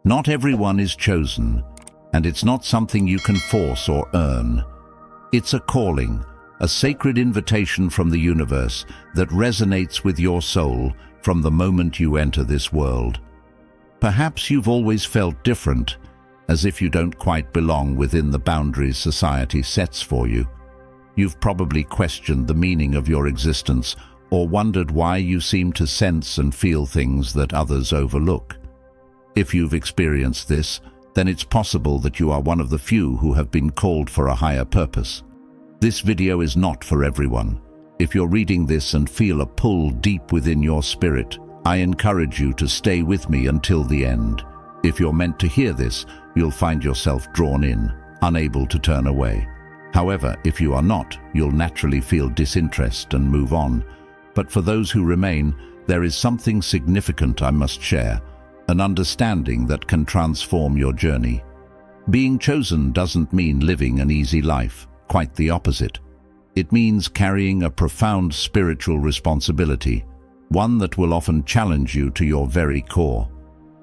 Not everyone is chosen, and it's not something you can force or earn. It's a calling, a sacred invitation from the universe that resonates with your soul from the moment you enter this world. Perhaps you've always felt different, as if you don't quite belong within the boundaries society sets for you. You've probably questioned the meaning of your existence or wondered why you seem to sense and feel things that others overlook. If you've experienced this, then it's possible that you are one of the few who have been called for a higher purpose. This video is not for everyone. If you're reading this and feel a pull deep within your spirit, I encourage you to stay with me until the end. If you're meant to hear this, you'll find yourself drawn in, unable to turn away. However, if you are not, you'll naturally feel disinterest and move on. But for those who remain, there is something significant I must share, an understanding that can transform your journey. Being chosen doesn't mean living an easy life, quite the opposite. It means carrying a profound spiritual responsibility, one that will often challenge you to your very core.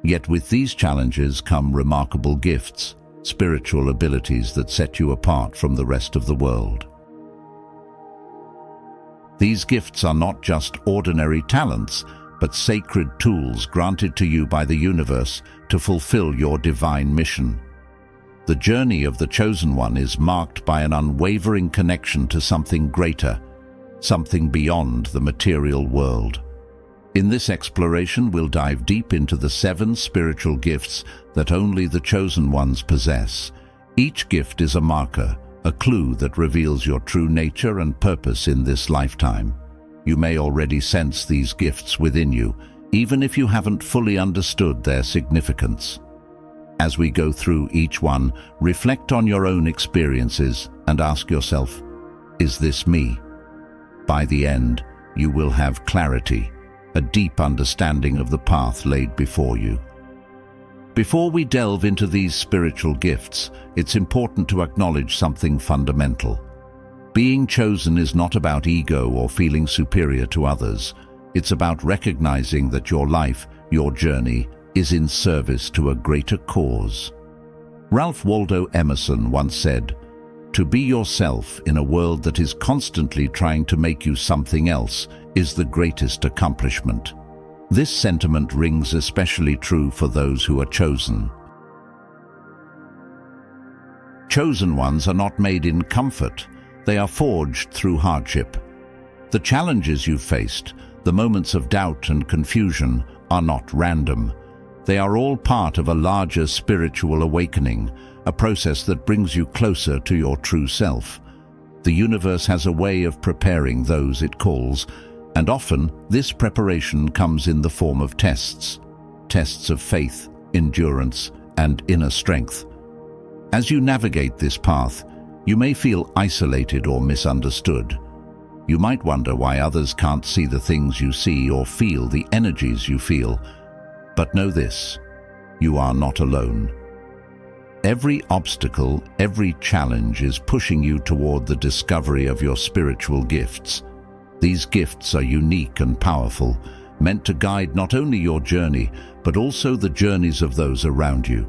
Yet with these challenges come remarkable gifts, spiritual abilities that set you apart from the rest of the world. These gifts are not just ordinary talents, but sacred tools granted to you by the universe to fulfill your divine mission. The journey of the chosen one is marked by an unwavering connection to something greater, something beyond the material world. In this exploration, we'll dive deep into the 7 spiritual gifts that only the chosen ones possess. Each gift is a marker, a clue that reveals your true nature and purpose in this lifetime. You may already sense these gifts within you, even if you haven't fully understood their significance. As we go through each one, reflect on your own experiences and ask yourself, is this me? By the end, you will have clarity, a deep understanding of the path laid before you. Before we delve into these spiritual gifts, it's important to acknowledge something fundamental. Being chosen is not about ego or feeling superior to others. It's about recognizing that your life, your journey, is in service to a greater cause. Ralph Waldo Emerson once said, "To be yourself in a world that is constantly trying to make you something else is the greatest accomplishment." This sentiment rings especially true for those who are chosen. Chosen ones are not made in comfort. They are forged through hardship. The challenges you've faced, the moments of doubt and confusion, are not random. They are all part of a larger spiritual awakening, a process that brings you closer to your true self. The universe has a way of preparing those it calls, and often this preparation comes in the form of tests of faith, endurance, and inner strength. As you navigate this path, you may feel isolated or misunderstood. You might wonder why others can't see the things you see or feel the energies you feel. But know this, you are not alone. Every obstacle, every challenge is pushing you toward the discovery of your spiritual gifts. These gifts are unique and powerful, meant to guide not only your journey, but also the journeys of those around you.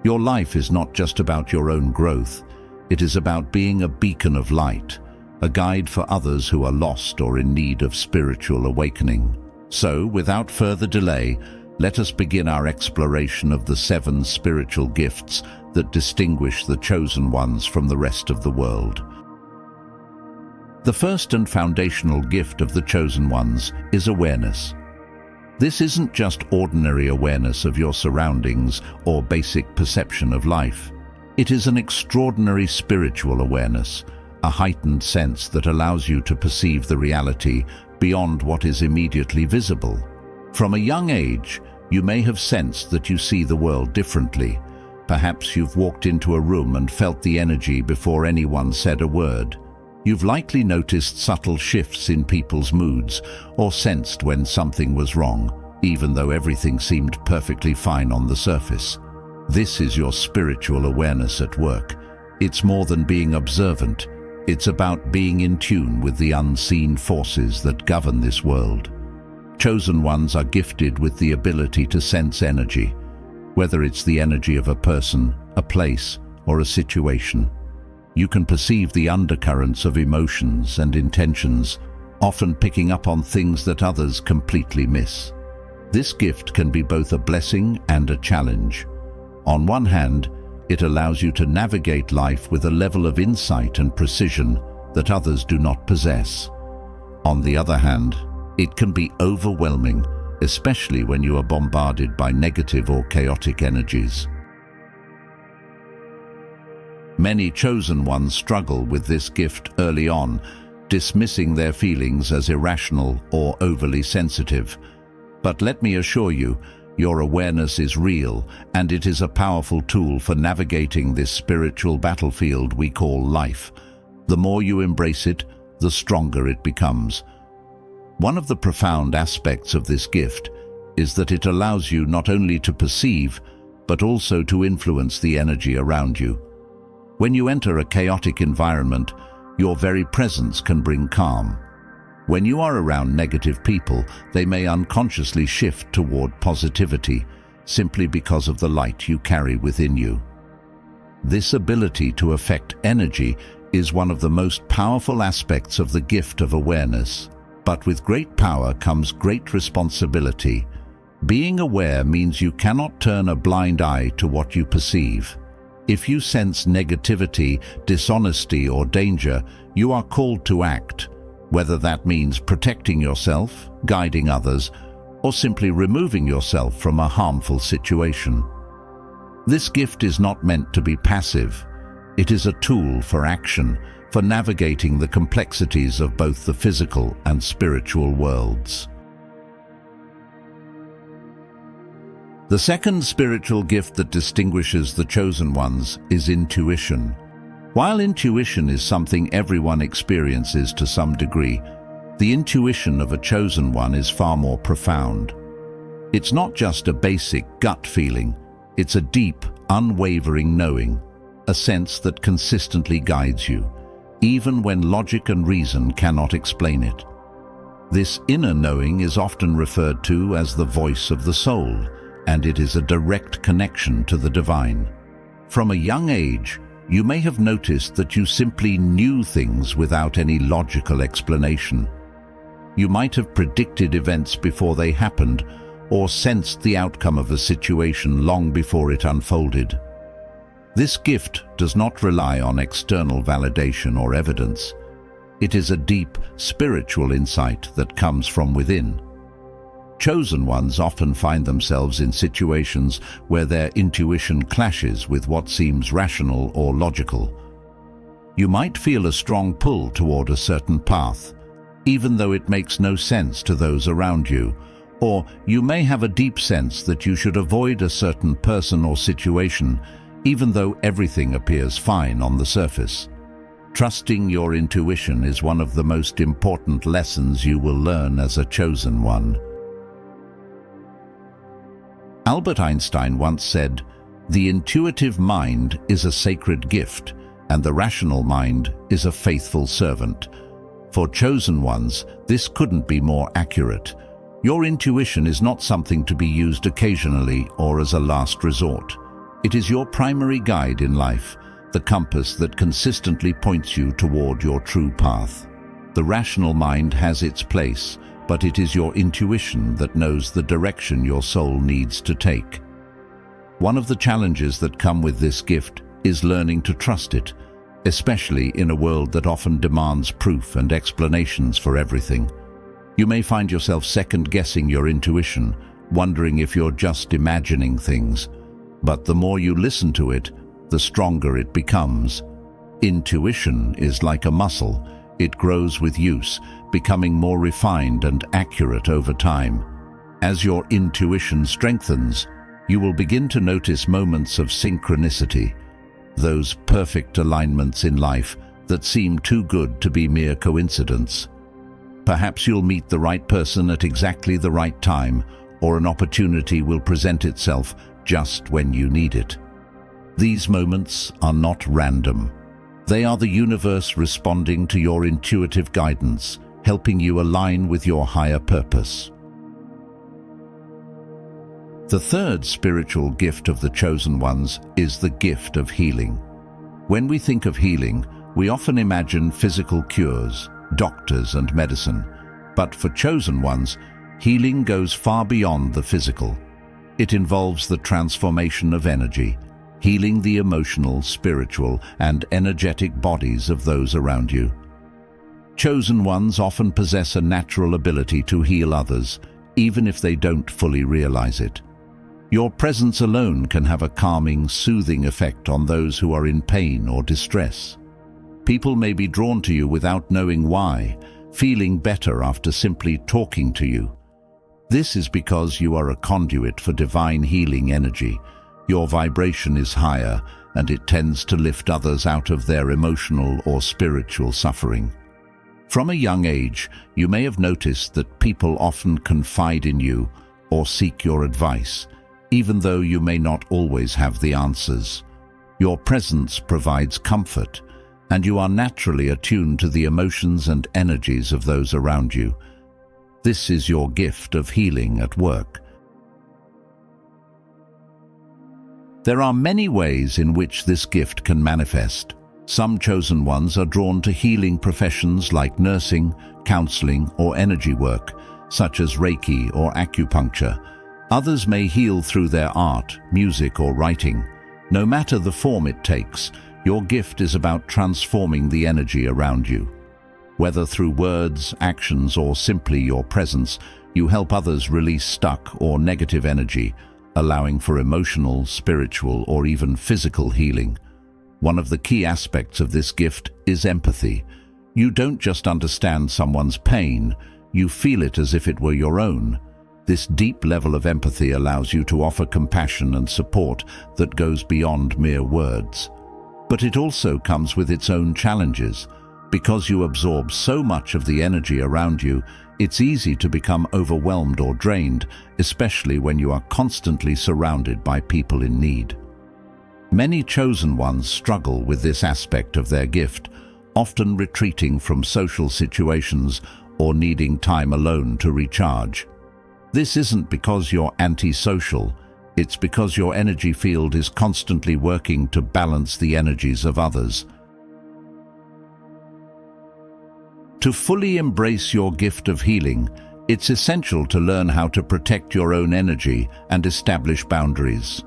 Your life is not just about your own growth. It is about being a beacon of light, a guide for others who are lost or in need of spiritual awakening. So, without further delay, let us begin our exploration of the 7 spiritual gifts that distinguish the chosen ones from the rest of the world. The first and foundational gift of the chosen ones is awareness. This isn't just ordinary awareness of your surroundings or basic perception of life. It is an extraordinary spiritual awareness, a heightened sense that allows you to perceive the reality beyond what is immediately visible. From a young age, you may have sensed that you see the world differently. Perhaps you've walked into a room and felt the energy before anyone said a word. You've likely noticed subtle shifts in people's moods or sensed when something was wrong, even though everything seemed perfectly fine on the surface. This is your spiritual awareness at work. It's more than being observant. It's about being in tune with the unseen forces that govern this world. Chosen ones are gifted with the ability to sense energy. whether it's the energy of a person, a place, or a situation. You can perceive the undercurrents of emotions and intentions, often picking up on things that others completely miss. This gift can be both a blessing and a challenge. On one hand, it allows you to navigate life with a level of insight and precision that others do not possess. On the other hand, it can be overwhelming, especially when you are bombarded by negative or chaotic energies. Many chosen ones struggle with this gift early on, dismissing their feelings as irrational or overly sensitive. But let me assure you, your awareness is real, and it is a powerful tool for navigating this spiritual battlefield we call life. The more you embrace it, the stronger it becomes. One of the profound aspects of this gift is that it allows you not only to perceive, but also to influence the energy around you. When you enter a chaotic environment, your very presence can bring calm. When you are around negative people, they may unconsciously shift toward positivity, simply because of the light you carry within you. This ability to affect energy is one of the most powerful aspects of the gift of awareness. But with great power comes great responsibility. Being aware means you cannot turn a blind eye to what you perceive. If you sense negativity, dishonesty, or danger, you are called to act, whether that means protecting yourself, guiding others, or simply removing yourself from a harmful situation. This gift is not meant to be passive. It is a tool for action, for navigating the complexities of both the physical and spiritual worlds. The second spiritual gift that distinguishes the chosen ones is intuition. While intuition is something everyone experiences to some degree, the intuition of a chosen one is far more profound. It's not just a basic gut feeling, it's a deep, unwavering knowing, a sense that consistently guides you, even when logic and reason cannot explain it. This inner knowing is often referred to as the voice of the soul, and it is a direct connection to the divine. From a young age, you may have noticed that you simply knew things without any logical explanation. You might have predicted events before they happened, or sensed the outcome of a situation long before it unfolded. This gift does not rely on external validation or evidence. It is a deep, spiritual insight that comes from within. Chosen ones often find themselves in situations where their intuition clashes with what seems rational or logical. You might feel a strong pull toward a certain path, even though it makes no sense to those around you, or you may have a deep sense that you should avoid a certain person or situation, even though everything appears fine on the surface. Trusting your intuition is one of the most important lessons you will learn as a chosen one. Albert Einstein once said, "The intuitive mind is a sacred gift, and the rational mind is a faithful servant." For chosen ones, this couldn't be more accurate. Your intuition is not something to be used occasionally or as a last resort. It is your primary guide in life, the compass that consistently points you toward your true path. The rational mind has its place, but it is your intuition that knows the direction your soul needs to take. One of the challenges that come with this gift is learning to trust it, especially in a world that often demands proof and explanations for everything. You may find yourself second-guessing your intuition, wondering if you're just imagining things. But the more you listen to it, the stronger it becomes. Intuition is like a muscle. It grows with use, becoming more refined and accurate over time. As your intuition strengthens, you will begin to notice moments of synchronicity, those perfect alignments in life that seem too good to be mere coincidence. Perhaps you'll meet the right person at exactly the right time, or an opportunity will present itself just when you need it. These moments are not random. They are the universe responding to your intuitive guidance, helping you align with your higher purpose. The third spiritual gift of the chosen ones is the gift of healing. When we think of healing, we often imagine physical cures, doctors and medicine. But for chosen ones, healing goes far beyond the physical. It involves the transformation of energy, healing the emotional, spiritual, and energetic bodies of those around you. Chosen ones often possess a natural ability to heal others, even if they don't fully realize it. Your presence alone can have a calming, soothing effect on those who are in pain or distress. People may be drawn to you without knowing why, feeling better after simply talking to you. This is because you are a conduit for divine healing energy. Your vibration is higher, and it tends to lift others out of their emotional or spiritual suffering. From a young age, you may have noticed that people often confide in you or seek your advice, even though you may not always have the answers. Your presence provides comfort, and you are naturally attuned to the emotions and energies of those around you. This is your gift of healing at work. There are many ways in which this gift can manifest. Some chosen ones are drawn to healing professions like nursing, counseling, or energy work, such as Reiki or acupuncture. Others may heal through their art, music, or writing. No matter the form it takes, your gift is about transforming the energy around you. Whether through words, actions, or simply your presence, you help others release stuck or negative energy, allowing for emotional, spiritual, or even physical healing. One of the key aspects of this gift is empathy. You don't just understand someone's pain, you feel it as if it were your own. This deep level of empathy allows you to offer compassion and support that goes beyond mere words. But it also comes with its own challenges. Because you absorb so much of the energy around you, it's easy to become overwhelmed or drained, especially when you are constantly surrounded by people in need. Many chosen ones struggle with this aspect of their gift, often retreating from social situations or needing time alone to recharge. This isn't because you're antisocial, it's because your energy field is constantly working to balance the energies of others. To fully embrace your gift of healing, it's essential to learn how to protect your own energy and establish boundaries.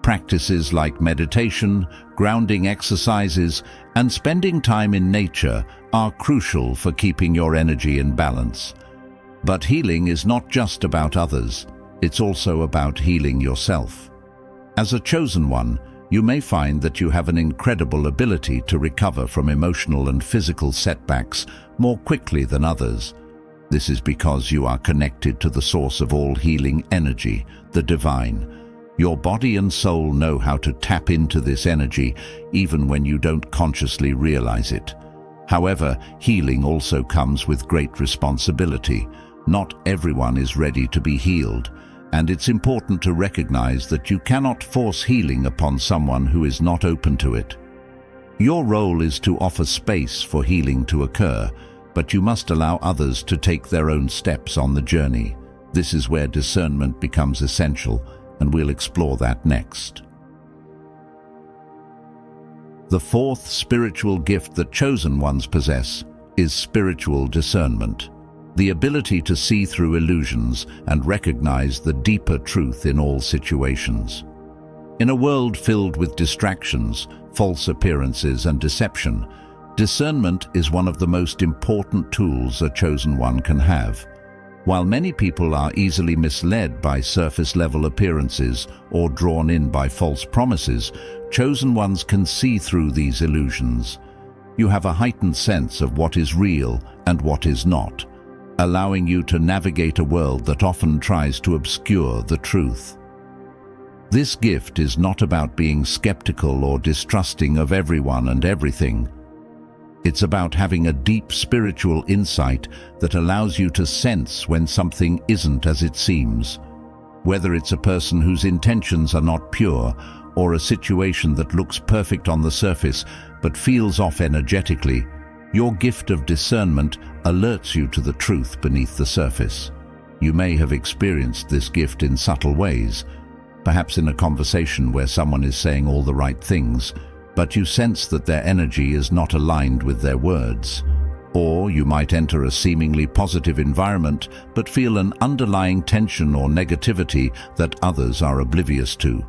Practices like meditation, grounding exercises, and spending time in nature are crucial for keeping your energy in balance. But healing is not just about others, it's also about healing yourself. As a chosen one, you may find that you have an incredible ability to recover from emotional and physical setbacks more quickly than others. This is because you are connected to the source of all healing energy, the divine. Your body and soul know how to tap into this energy even when you don't consciously realize it. However, healing also comes with great responsibility. Not everyone is ready to be healed, and it's important to recognize that you cannot force healing upon someone who is not open to it. Your role is to offer space for healing to occur, but you must allow others to take their own steps on the journey. This is where discernment becomes essential, and we'll explore that next. The fourth spiritual gift that chosen ones possess is spiritual discernment, the ability to see through illusions and recognize the deeper truth in all situations. In a world filled with distractions, false appearances, and deception, discernment is one of the most important tools a chosen one can have. While many people are easily misled by surface-level appearances or drawn in by false promises, chosen ones can see through these illusions. You have a heightened sense of what is real and what is not, allowing you to navigate a world that often tries to obscure the truth. This gift is not about being skeptical or distrusting of everyone and everything. It's about having a deep spiritual insight that allows you to sense when something isn't as it seems. Whether it's a person whose intentions are not pure, or a situation that looks perfect on the surface but feels off energetically, your gift of discernment alerts you to the truth beneath the surface. You may have experienced this gift in subtle ways, perhaps in a conversation where someone is saying all the right things, but you sense that their energy is not aligned with their words. Or you might enter a seemingly positive environment but feel an underlying tension or negativity that others are oblivious to.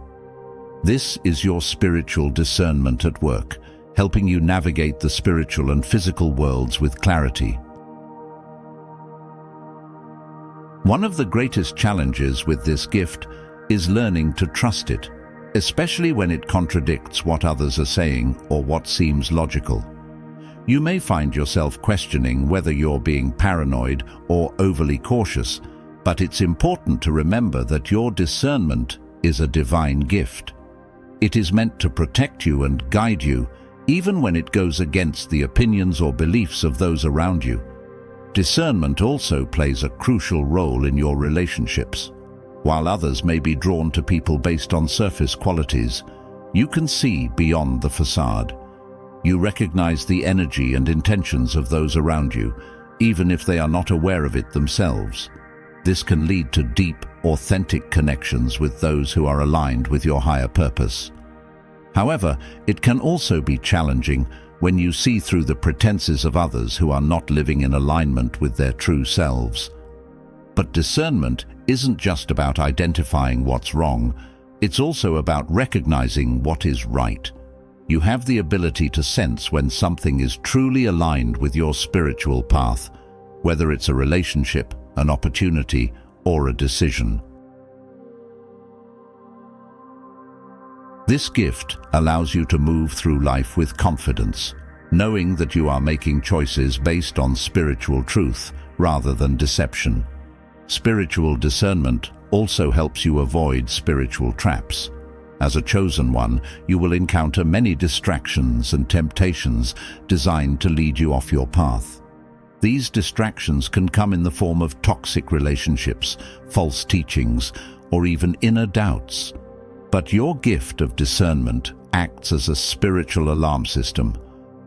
This is your spiritual discernment at work, helping you navigate the spiritual and physical worlds with clarity. One of the greatest challenges with this gift is learning to trust it, especially when it contradicts what others are saying or what seems logical. You may find yourself questioning whether you're being paranoid or overly cautious, but it's important to remember that your discernment is a divine gift. It is meant to protect you and guide you, even when it goes against the opinions or beliefs of those around you. Discernment also plays a crucial role in your relationships. While others may be drawn to people based on surface qualities, you can see beyond the facade. You recognize the energy and intentions of those around you, even if they are not aware of it themselves. This can lead to deep, authentic connections with those who are aligned with your higher purpose. However, it can also be challenging when you see through the pretenses of others who are not living in alignment with their true selves. But discernment isn't just about identifying what's wrong, it's also about recognizing what is right. You have the ability to sense when something is truly aligned with your spiritual path, whether it's a relationship, an opportunity, or a decision. This gift allows you to move through life with confidence, knowing that you are making choices based on spiritual truth rather than deception. Spiritual discernment also helps you avoid spiritual traps. As a chosen one, you will encounter many distractions and temptations designed to lead you off your path. These distractions can come in the form of toxic relationships, false teachings, or even inner doubts. But your gift of discernment acts as a spiritual alarm system,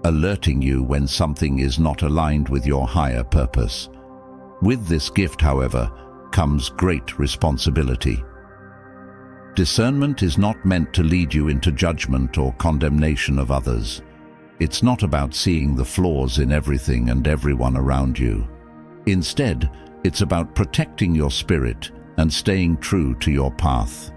alerting you when something is not aligned with your higher purpose. With this gift, however, comes great responsibility. Discernment is not meant to lead you into judgment or condemnation of others. It's not about seeing the flaws in everything and everyone around you. Instead, it's about protecting your spirit and staying true to your path.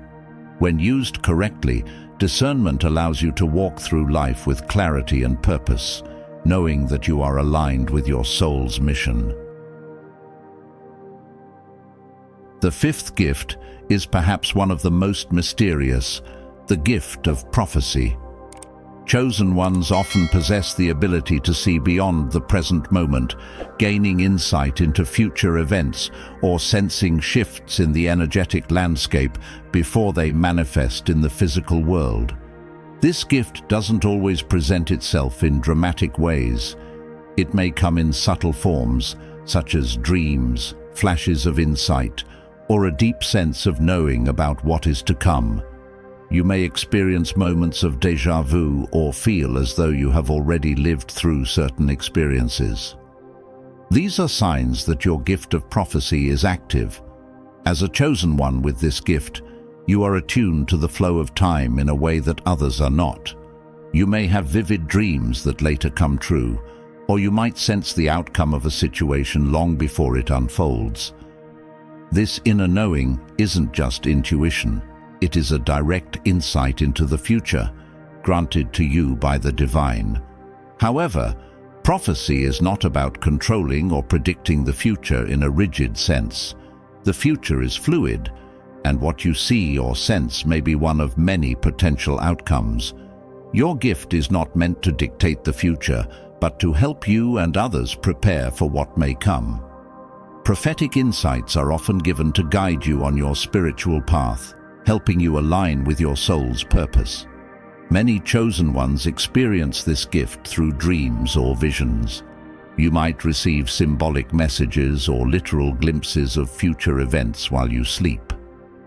When used correctly, discernment allows you to walk through life with clarity and purpose, knowing that you are aligned with your soul's mission. The fifth gift is perhaps one of the most mysterious, the gift of prophecy. Chosen ones often possess the ability to see beyond the present moment, gaining insight into future events or sensing shifts in the energetic landscape before they manifest in the physical world. This gift doesn't always present itself in dramatic ways. It may come in subtle forms, such as dreams, flashes of insight, or a deep sense of knowing about what is to come. You may experience moments of déjà vu or feel as though you have already lived through certain experiences. These are signs that your gift of prophecy is active. As a chosen one with this gift, you are attuned to the flow of time in a way that others are not. You may have vivid dreams that later come true, or you might sense the outcome of a situation long before it unfolds. This inner knowing isn't just intuition. It is a direct insight into the future, granted to you by the divine. However, prophecy is not about controlling or predicting the future in a rigid sense. The future is fluid, and what you see or sense may be one of many potential outcomes. Your gift is not meant to dictate the future, but to help you and others prepare for what may come. Prophetic insights are often given to guide you on your spiritual path, helping you align with your soul's purpose. Many chosen ones experience this gift through dreams or visions. You might receive symbolic messages or literal glimpses of future events while you sleep.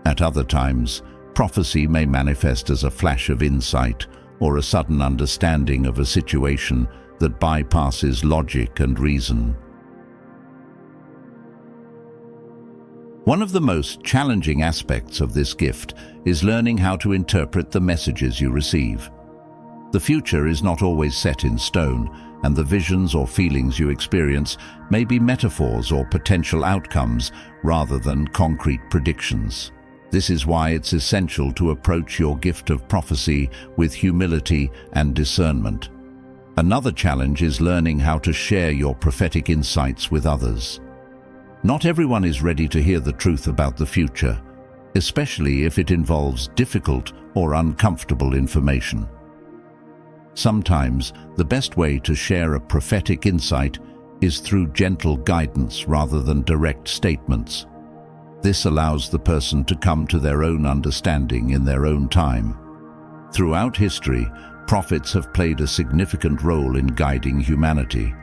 At other times, prophecy may manifest as a flash of insight or a sudden understanding of a situation that bypasses logic and reason. One of the most challenging aspects of this gift is learning how to interpret the messages you receive. The future is not always set in stone, and the visions or feelings you experience may be metaphors or potential outcomes rather than concrete predictions. This is why it's essential to approach your gift of prophecy with humility and discernment. Another challenge is learning how to share your prophetic insights with others. Not everyone is ready to hear the truth about the future, especially if it involves difficult or uncomfortable information. Sometimes, the best way to share a prophetic insight is through gentle guidance rather than direct statements. This allows the person to come to their own understanding in their own time. Throughout history, prophets have played a significant role in guiding humanity.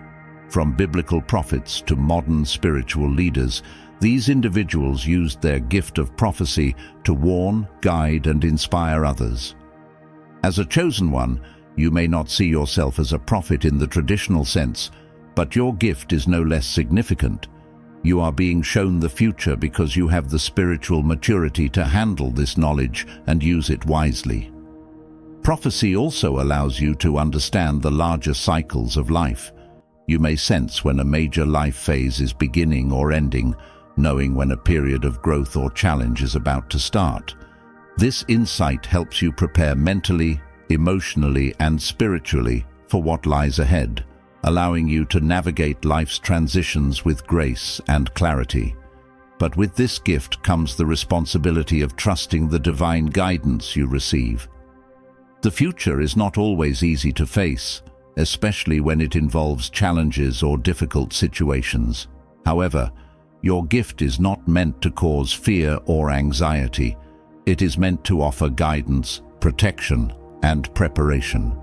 From biblical prophets to modern spiritual leaders, these individuals used their gift of prophecy to warn, guide, and inspire others. As a chosen one, you may not see yourself as a prophet in the traditional sense, but your gift is no less significant. You are being shown the future because you have the spiritual maturity to handle this knowledge and use it wisely. Prophecy also allows you to understand the larger cycles of life. You may sense when a major life phase is beginning or ending, knowing when a period of growth or challenge is about to start. This insight helps you prepare mentally, emotionally, and spiritually for what lies ahead, allowing you to navigate life's transitions with grace and clarity. But with this gift comes the responsibility of trusting the divine guidance you receive. The future is not always easy to face, especially when it involves challenges or difficult situations. However, your gift is not meant to cause fear or anxiety. It is meant to offer guidance, protection, and preparation.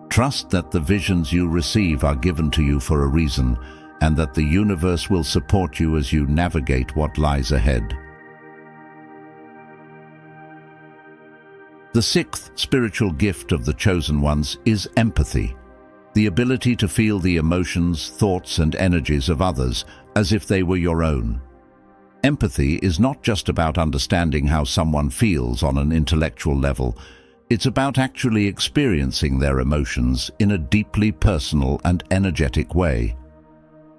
Trust that the visions you receive are given to you for a reason, and that the universe will support you as you navigate what lies ahead. The sixth spiritual gift of the chosen ones is empathy, the ability to feel the emotions, thoughts, and energies of others as if they were your own. Empathy is not just about understanding how someone feels on an intellectual level. It's about actually experiencing their emotions in a deeply personal and energetic way.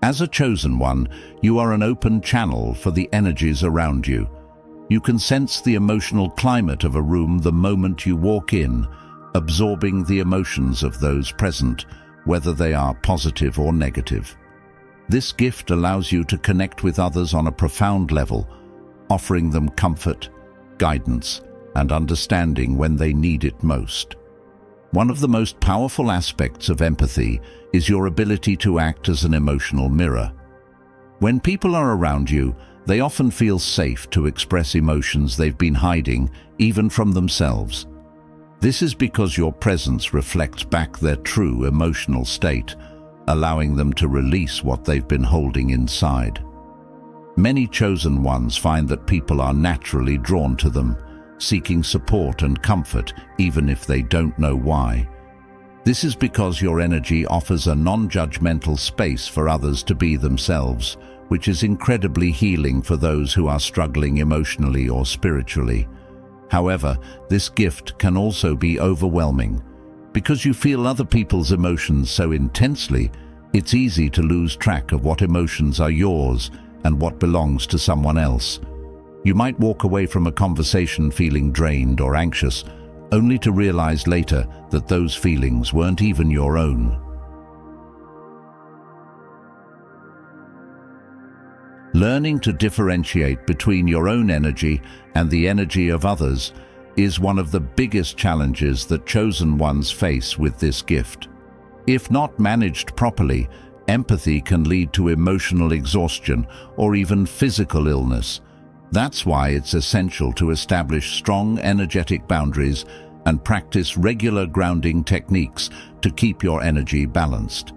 As a chosen one, you are an open channel for the energies around you. You can sense the emotional climate of a room the moment you walk in, absorbing the emotions of those present, whether they are positive or negative. This gift allows you to connect with others on a profound level, offering them comfort, guidance, and understanding when they need it most. One of the most powerful aspects of empathy is your ability to act as an emotional mirror. When people are around you, they often feel safe to express emotions they've been hiding, even from themselves. This is because your presence reflects back their true emotional state, allowing them to release what they've been holding inside. Many chosen ones find that people are naturally drawn to them, seeking support and comfort even if they don't know why. This is because your energy offers a non-judgmental space for others to be themselves, which is incredibly healing for those who are struggling emotionally or spiritually. However, this gift can also be overwhelming. Because you feel other people's emotions so intensely, it's easy to lose track of what emotions are yours and what belongs to someone else. You might walk away from a conversation feeling drained or anxious, only to realize later that those feelings weren't even your own. Learning to differentiate between your own energy and the energy of others is one of the biggest challenges that chosen ones face with this gift. If not managed properly, empathy can lead to emotional exhaustion or even physical illness. That's why it's essential to establish strong energetic boundaries and practice regular grounding techniques to keep your energy balanced.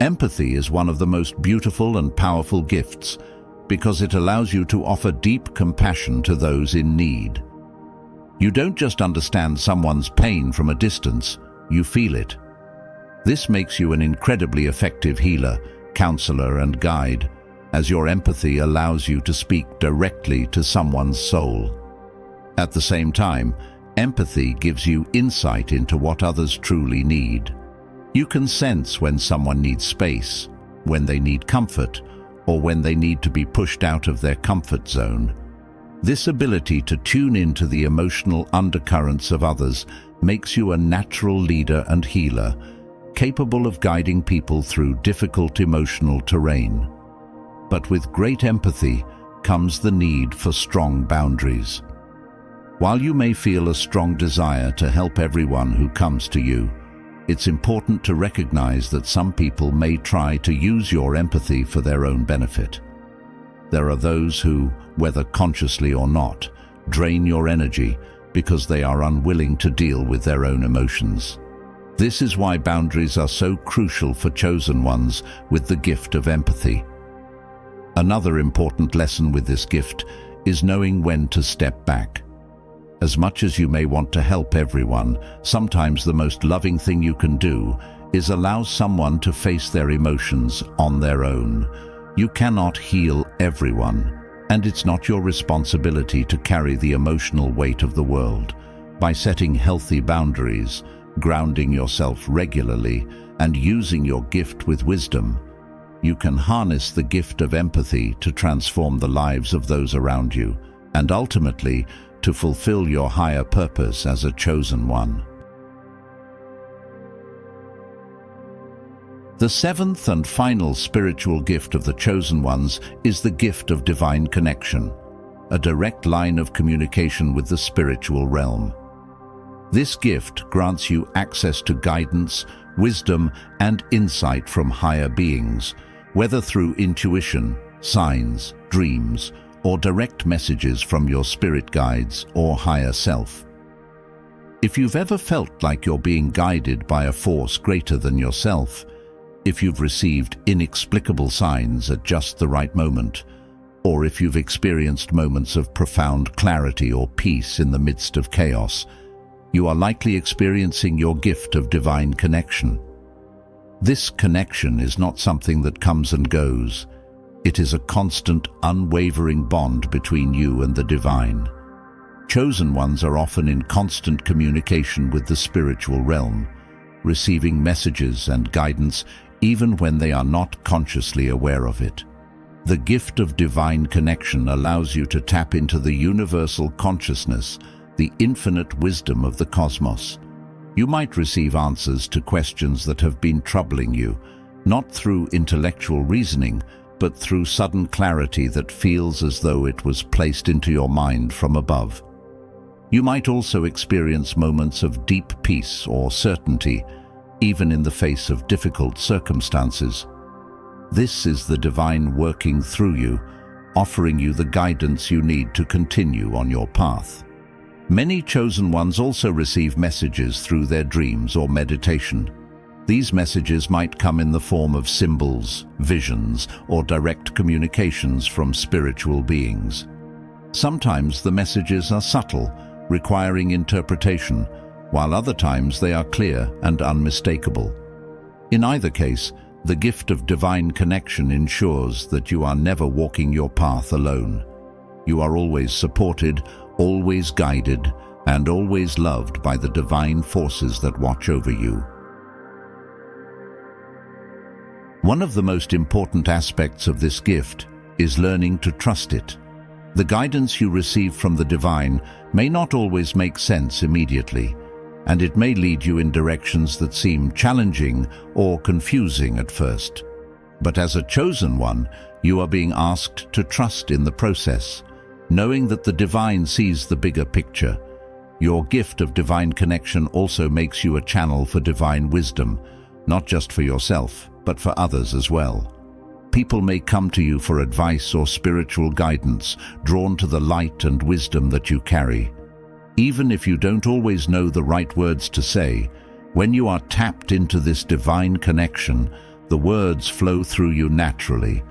Empathy is one of the most beautiful and powerful gifts because it allows you to offer deep compassion to those in need. You don't just understand someone's pain from a distance, you feel it. This makes you an incredibly effective healer, counselor, and guide. as your empathy allows you to speak directly to someone's soul. At the same time, empathy gives you insight into what others truly need. You can sense when someone needs space, when they need comfort, or when they need to be pushed out of their comfort zone. This ability to tune into the emotional undercurrents of others makes you a natural leader and healer, capable of guiding people through difficult emotional terrain. But with great empathy comes the need for strong boundaries. While you may feel a strong desire to help everyone who comes to you, it's important to recognize that some people may try to use your empathy for their own benefit. There are those who, whether consciously or not, drain your energy because they are unwilling to deal with their own emotions. This is why boundaries are so crucial for chosen ones with the gift of empathy. Another important lesson with this gift is knowing when to step back. As much as you may want to help everyone, sometimes the most loving thing you can do is allow someone to face their emotions on their own. You cannot heal everyone, and it's not your responsibility to carry the emotional weight of the world. By setting healthy boundaries, grounding yourself regularly, and using your gift with wisdom, you can harness the gift of empathy to transform the lives of those around you, and ultimately, to fulfill your higher purpose as a chosen one. The seventh and final spiritual gift of the chosen ones is the gift of divine connection, a direct line of communication with the spiritual realm. This gift grants you access to guidance, wisdom, and insight from higher beings, whether through intuition, signs, dreams, or direct messages from your spirit guides or higher self. If you've ever felt like you're being guided by a force greater than yourself, if you've received inexplicable signs at just the right moment, or if you've experienced moments of profound clarity or peace in the midst of chaos, you are likely experiencing your gift of divine connection. This connection is not something that comes and goes. It is a constant, unwavering bond between you and the divine. Chosen ones are often in constant communication with the spiritual realm, receiving messages and guidance even when they are not consciously aware of it. The gift of divine connection allows you to tap into the universal consciousness, the infinite wisdom of the cosmos. You might receive answers to questions that have been troubling you, not through intellectual reasoning, but through sudden clarity that feels as though it was placed into your mind from above. You might also experience moments of deep peace or certainty, even in the face of difficult circumstances. This is the divine working through you, offering you the guidance you need to continue on your path. Many chosen ones also receive messages through their dreams or meditation. These messages might come in the form of symbols, visions, or direct communications from spiritual beings. Sometimes the messages are subtle, requiring interpretation, while other times they are clear and unmistakable. In either case, the gift of divine connection ensures that you are never walking your path alone. You are always supported, always guided, and always loved by the divine forces that watch over you. One of the most important aspects of this gift is learning to trust it. The guidance you receive from the divine may not always make sense immediately, and it may lead you in directions that seem challenging or confusing at first. But as a chosen one, you are being asked to trust in the process, knowing that the divine sees the bigger picture. Your gift of divine connection also makes you a channel for divine wisdom, not just for yourself, but for others as well. People may come to you for advice or spiritual guidance, drawn to the light and wisdom that you carry. Even if you don't always know the right words to say, when you are tapped into this divine connection, the words flow through you naturally.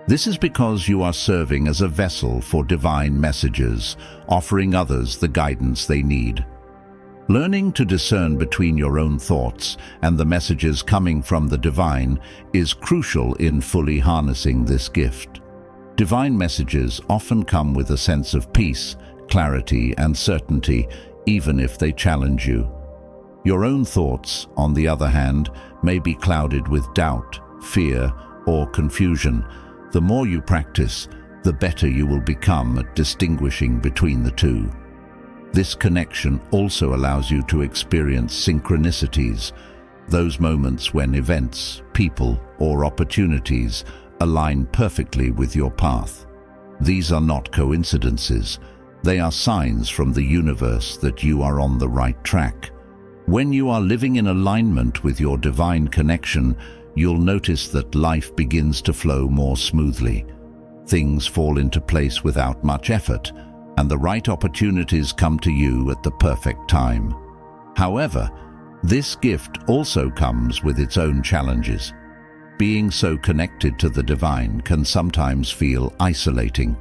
This is because you are serving as a vessel for divine messages, offering others the guidance they need. Learning to discern between your own thoughts and the messages coming from the divine is crucial in fully harnessing this gift. Divine messages often come with a sense of peace, clarity, and certainty, even if they challenge you. Your own thoughts, on the other hand, may be clouded with doubt, fear, or confusion. The more you practice, the better you will become at distinguishing between the two. This connection also allows you to experience synchronicities, those moments when events, people, or opportunities align perfectly with your path. These are not coincidences. They are signs from the universe that you are on the right track. When you are living in alignment with your divine connection, you'll notice that life begins to flow more smoothly. Things fall into place without much effort, and the right opportunities come to you at the perfect time. However, this gift also comes with its own challenges. Being so connected to the divine can sometimes feel isolating.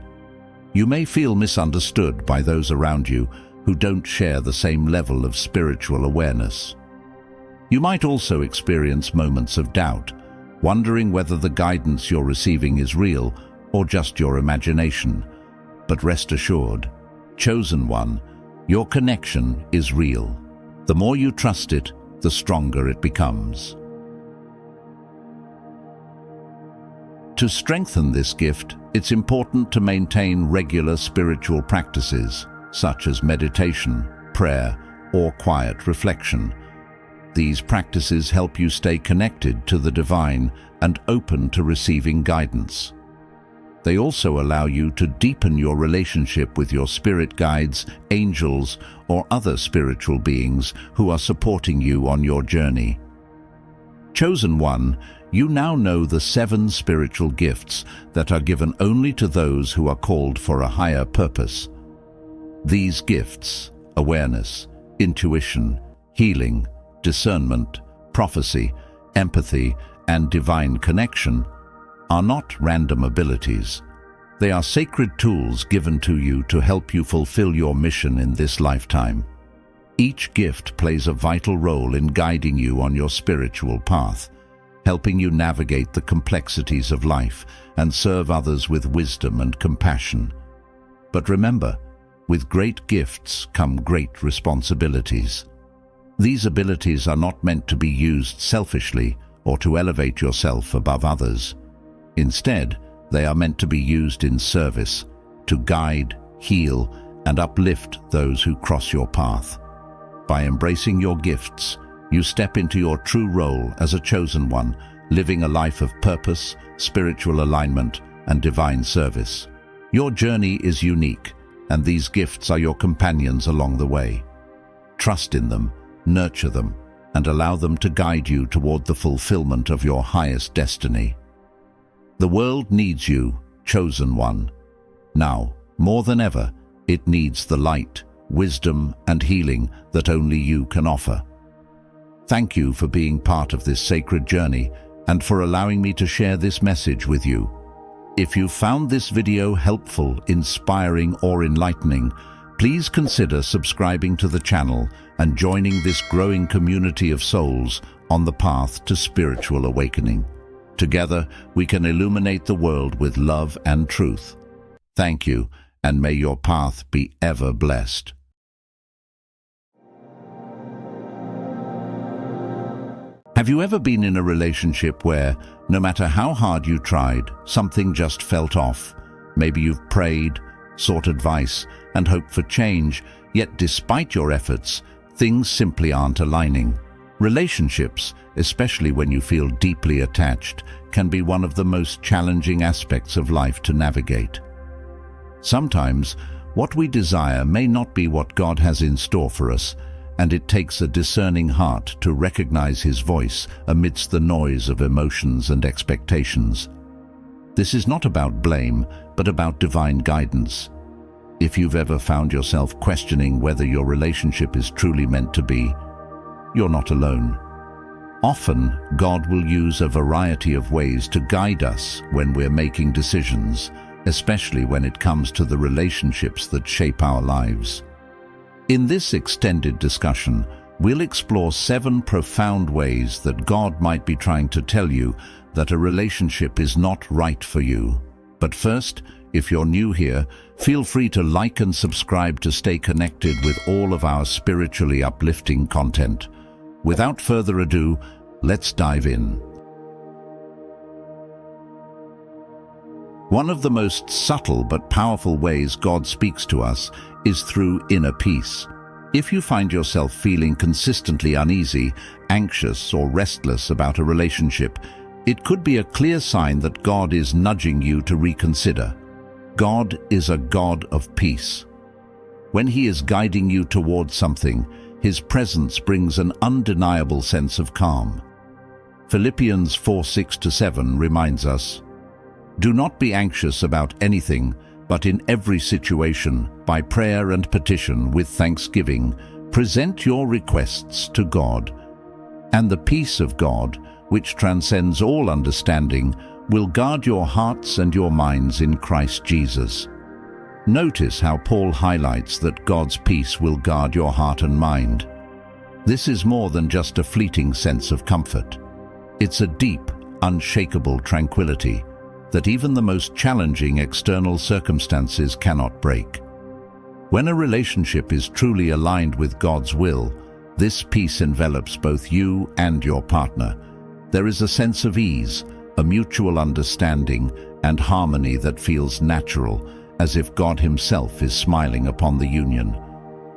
You may feel misunderstood by those around you who don't share the same level of spiritual awareness. You might also experience moments of doubt, wondering whether the guidance you're receiving is real or just your imagination. But rest assured, chosen one, your connection is real. The more you trust it, the stronger it becomes. To strengthen this gift, it's important to maintain regular spiritual practices, such as meditation, prayer, or quiet reflection. These practices help you stay connected to the divine and open to receiving guidance. They also allow you to deepen your relationship with your spirit guides, angels, or other spiritual beings who are supporting you on your journey. Chosen one, you now know the 7 spiritual gifts that are given only to those who are called for a higher purpose. These gifts, awareness, intuition, healing, discernment, prophecy, empathy, and divine connection, are not random abilities. They are sacred tools given to you to help you fulfill your mission in this lifetime. Each gift plays a vital role in guiding you on your spiritual path, helping you navigate the complexities of life and serve others with wisdom and compassion. But remember, with great gifts come great responsibilities. These abilities are not meant to be used selfishly or to elevate yourself above others. Instead, they are meant to be used in service, to guide, heal, and uplift those who cross your path. By embracing your gifts, you step into your true role as a chosen one, living a life of purpose, spiritual alignment, and divine service. Your journey is unique, and these gifts are your companions along the way. Trust in them, nurture them, and allow them to guide you toward the fulfillment of your highest destiny. The world needs you, chosen one. Now, more than ever, it needs the light, wisdom, and healing that only you can offer. Thank you for being part of this sacred journey and for allowing me to share this message with you. If you found this video helpful, inspiring, or enlightening, please consider subscribing to the channel and joining this growing community of souls on the path to spiritual awakening. Together, we can illuminate the world with love and truth. Thank you, and may your path be ever blessed. Have you ever been in a relationship where, no matter how hard you tried, something just felt off? Maybe you've prayed, sought advice, and hoped for change, yet despite your efforts, things simply aren't aligning. Relationships, especially when you feel deeply attached, can be one of the most challenging aspects of life to navigate. Sometimes, what we desire may not be what God has in store for us, and it takes a discerning heart to recognize His voice amidst the noise of emotions and expectations. This is not about blame, but about divine guidance. If you've ever found yourself questioning whether your relationship is truly meant to be, you're not alone. Often, God will use a variety of ways to guide us when we're making decisions, especially when it comes to the relationships that shape our lives. In this extended discussion, we'll explore 7 profound ways that God might be trying to tell you that a relationship is not right for you. But first, if you're new here, feel free to like and subscribe to stay connected with all of our spiritually uplifting content. Without further ado, let's dive in. One of the most subtle but powerful ways God speaks to us is through inner peace. If you find yourself feeling consistently uneasy, anxious, or restless about a relationship, it could be a clear sign that God is nudging you to reconsider. God is a God of peace. When He is guiding you towards something, His presence brings an undeniable sense of calm. Philippians 4:6-7 reminds us, "Do not be anxious about anything, but in every situation, by prayer and petition with thanksgiving, present your requests to God. And the peace of God, which transcends all understanding, will guard your hearts and your minds in Christ Jesus." Notice how Paul highlights that God's peace will guard your heart and mind. This is more than just a fleeting sense of comfort. It's a deep, unshakable tranquility that even the most challenging external circumstances cannot break. When a relationship is truly aligned with God's will, this peace envelops both you and your partner. There is a sense of ease, a mutual understanding, and harmony that feels natural, as if God Himself is smiling upon the union.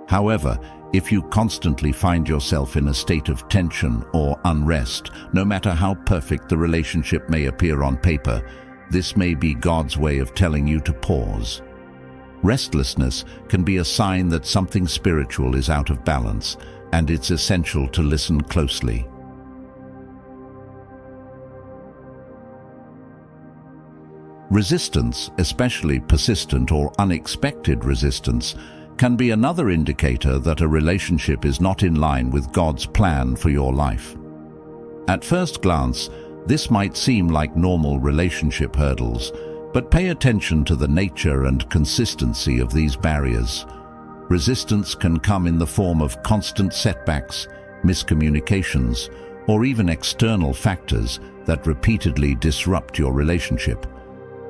However, if you constantly find yourself in a state of tension or unrest, no matter how perfect the relationship may appear on paper, this may be God's way of telling you to pause. Restlessness can be a sign that something spiritual is out of balance, and it's essential to listen closely. Resistance, especially persistent or unexpected resistance, can be another indicator that a relationship is not in line with God's plan for your life. At first glance, this might seem like normal relationship hurdles, but pay attention to the nature and consistency of these barriers. Resistance can come in the form of constant setbacks, miscommunications, or even external factors that repeatedly disrupt your relationship.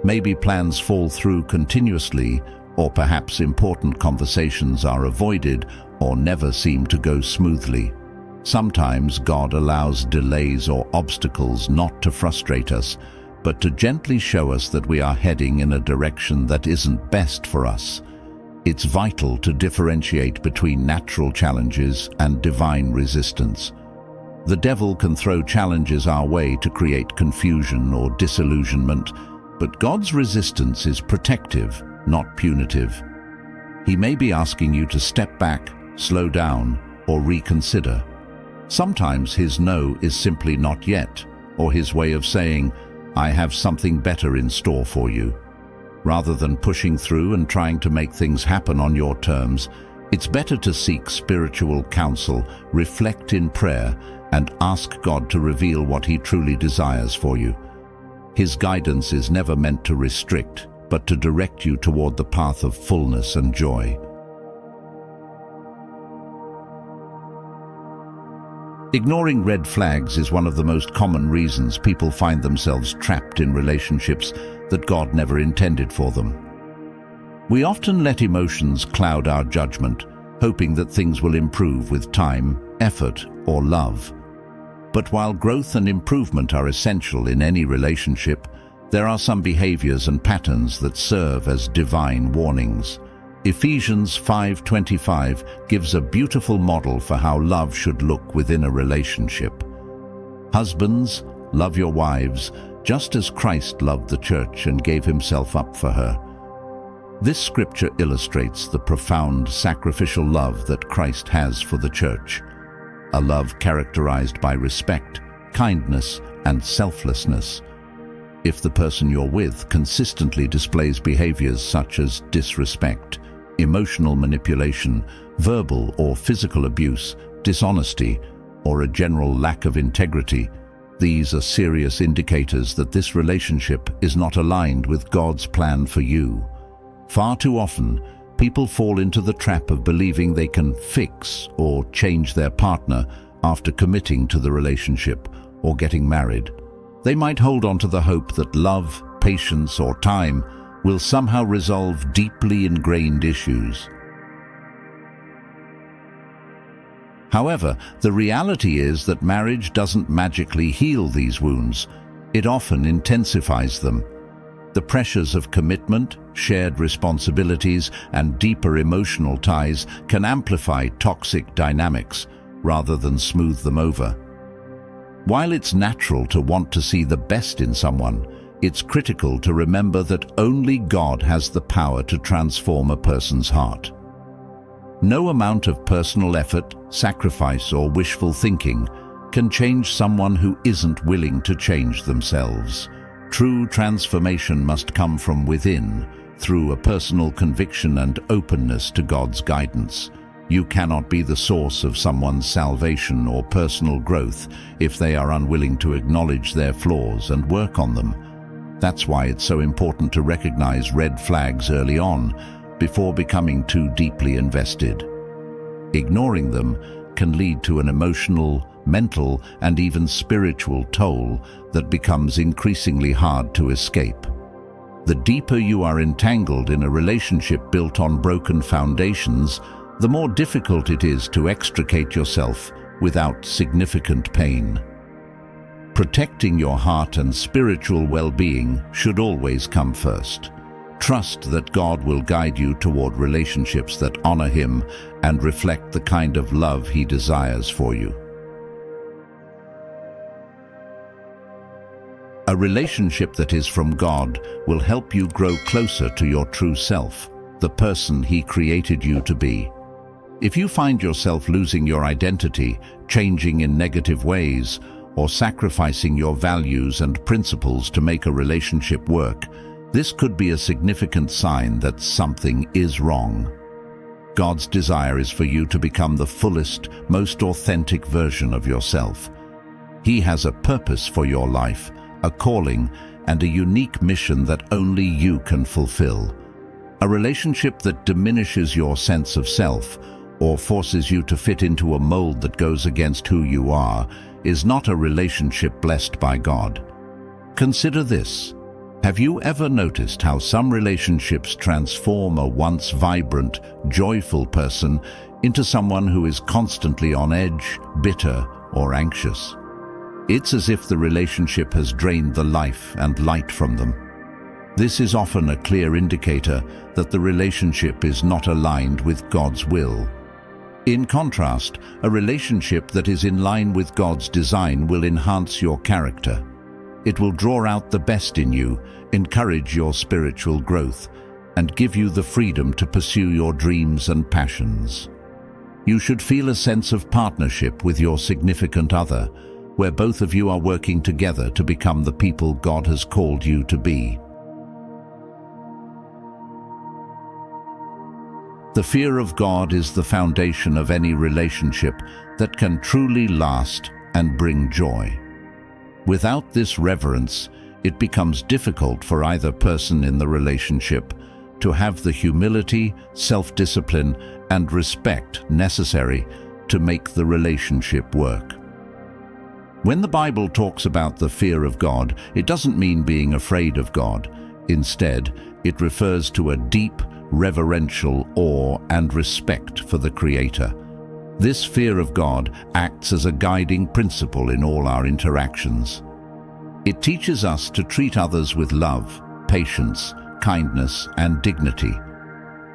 Maybe plans fall through continuously, or perhaps important conversations are avoided or never seem to go smoothly. Sometimes God allows delays or obstacles not to frustrate us, but to gently show us that we are heading in a direction that isn't best for us. It's vital to differentiate between natural challenges and divine resistance. The devil can throw challenges our way to create confusion or disillusionment, but God's resistance is protective, not punitive. He may be asking you to step back, slow down, or reconsider. Sometimes His no is simply not yet, or His way of saying, "I have something better in store for you." Rather than pushing through and trying to make things happen on your terms, it's better to seek spiritual counsel, reflect in prayer, and ask God to reveal what He truly desires for you. His guidance is never meant to restrict, but to direct you toward the path of fullness and joy. Ignoring red flags is one of the most common reasons people find themselves trapped in relationships that God never intended for them. We often let emotions cloud our judgment, hoping that things will improve with time, effort, or love. But while growth and improvement are essential in any relationship, there are some behaviors and patterns that serve as divine warnings. Ephesians 5:25 gives a beautiful model for how love should look within a relationship. Husbands, love your wives, just as Christ loved the church and gave Himself up for her. This scripture illustrates the profound sacrificial love that Christ has for the church, a love characterized by respect, kindness, and selflessness. If the person you're with consistently displays behaviors such as disrespect, emotional manipulation, verbal or physical abuse, dishonesty, or a general lack of integrity, these are serious indicators that this relationship is not aligned with God's plan for you. Far too often, people fall into the trap of believing they can fix or change their partner after committing to the relationship or getting married. They might hold on to the hope that love, patience, or time will somehow resolve deeply ingrained issues. However, the reality is that marriage doesn't magically heal these wounds. It often intensifies them. The pressures of commitment, shared responsibilities, and deeper emotional ties can amplify toxic dynamics rather than smooth them over. While it's natural to want to see the best in someone, it's critical to remember that only God has the power to transform a person's heart. No amount of personal effort, sacrifice, or wishful thinking can change someone who isn't willing to change themselves. True transformation must come from within, through a personal conviction and openness to God's guidance. You cannot be the source of someone's salvation or personal growth if they are unwilling to acknowledge their flaws and work on them. That's why it's so important to recognize red flags early on, before becoming too deeply invested. Ignoring them can lead to an emotional, mental, and even spiritual toll that becomes increasingly hard to escape. The deeper you are entangled in a relationship built on broken foundations, the more difficult it is to extricate yourself without significant pain. Protecting your heart and spiritual well-being should always come first. Trust that God will guide you toward relationships that honor Him and reflect the kind of love He desires for you. A relationship that is from God will help you grow closer to your true self, the person He created you to be. If you find yourself losing your identity, changing in negative ways, or sacrificing your values and principles to make a relationship work, this could be a significant sign that something is wrong. God's desire is for you to become the fullest, most authentic version of yourself. He has a purpose for your life, a calling, and a unique mission that only you can fulfill. A relationship that diminishes your sense of self or forces you to fit into a mold that goes against who you are is not a relationship blessed by God. Consider this. Have you ever noticed how some relationships transform a once vibrant, joyful person into someone who is constantly on edge, bitter, or anxious? It's as if the relationship has drained the life and light from them. This is often a clear indicator that the relationship is not aligned with God's will. In contrast, a relationship that is in line with God's design will enhance your character. It will draw out the best in you, encourage your spiritual growth, and give you the freedom to pursue your dreams and passions. You should feel a sense of partnership with your significant other, where both of you are working together to become the people God has called you to be. The fear of God is the foundation of any relationship that can truly last and bring joy. Without this reverence, it becomes difficult for either person in the relationship to have the humility, self-discipline, and respect necessary to make the relationship work. When the Bible talks about the fear of God, it doesn't mean being afraid of God. Instead, it refers to a deep, reverential awe and respect for the Creator. This fear of God acts as a guiding principle in all our interactions. It teaches us to treat others with love, patience, kindness, and dignity.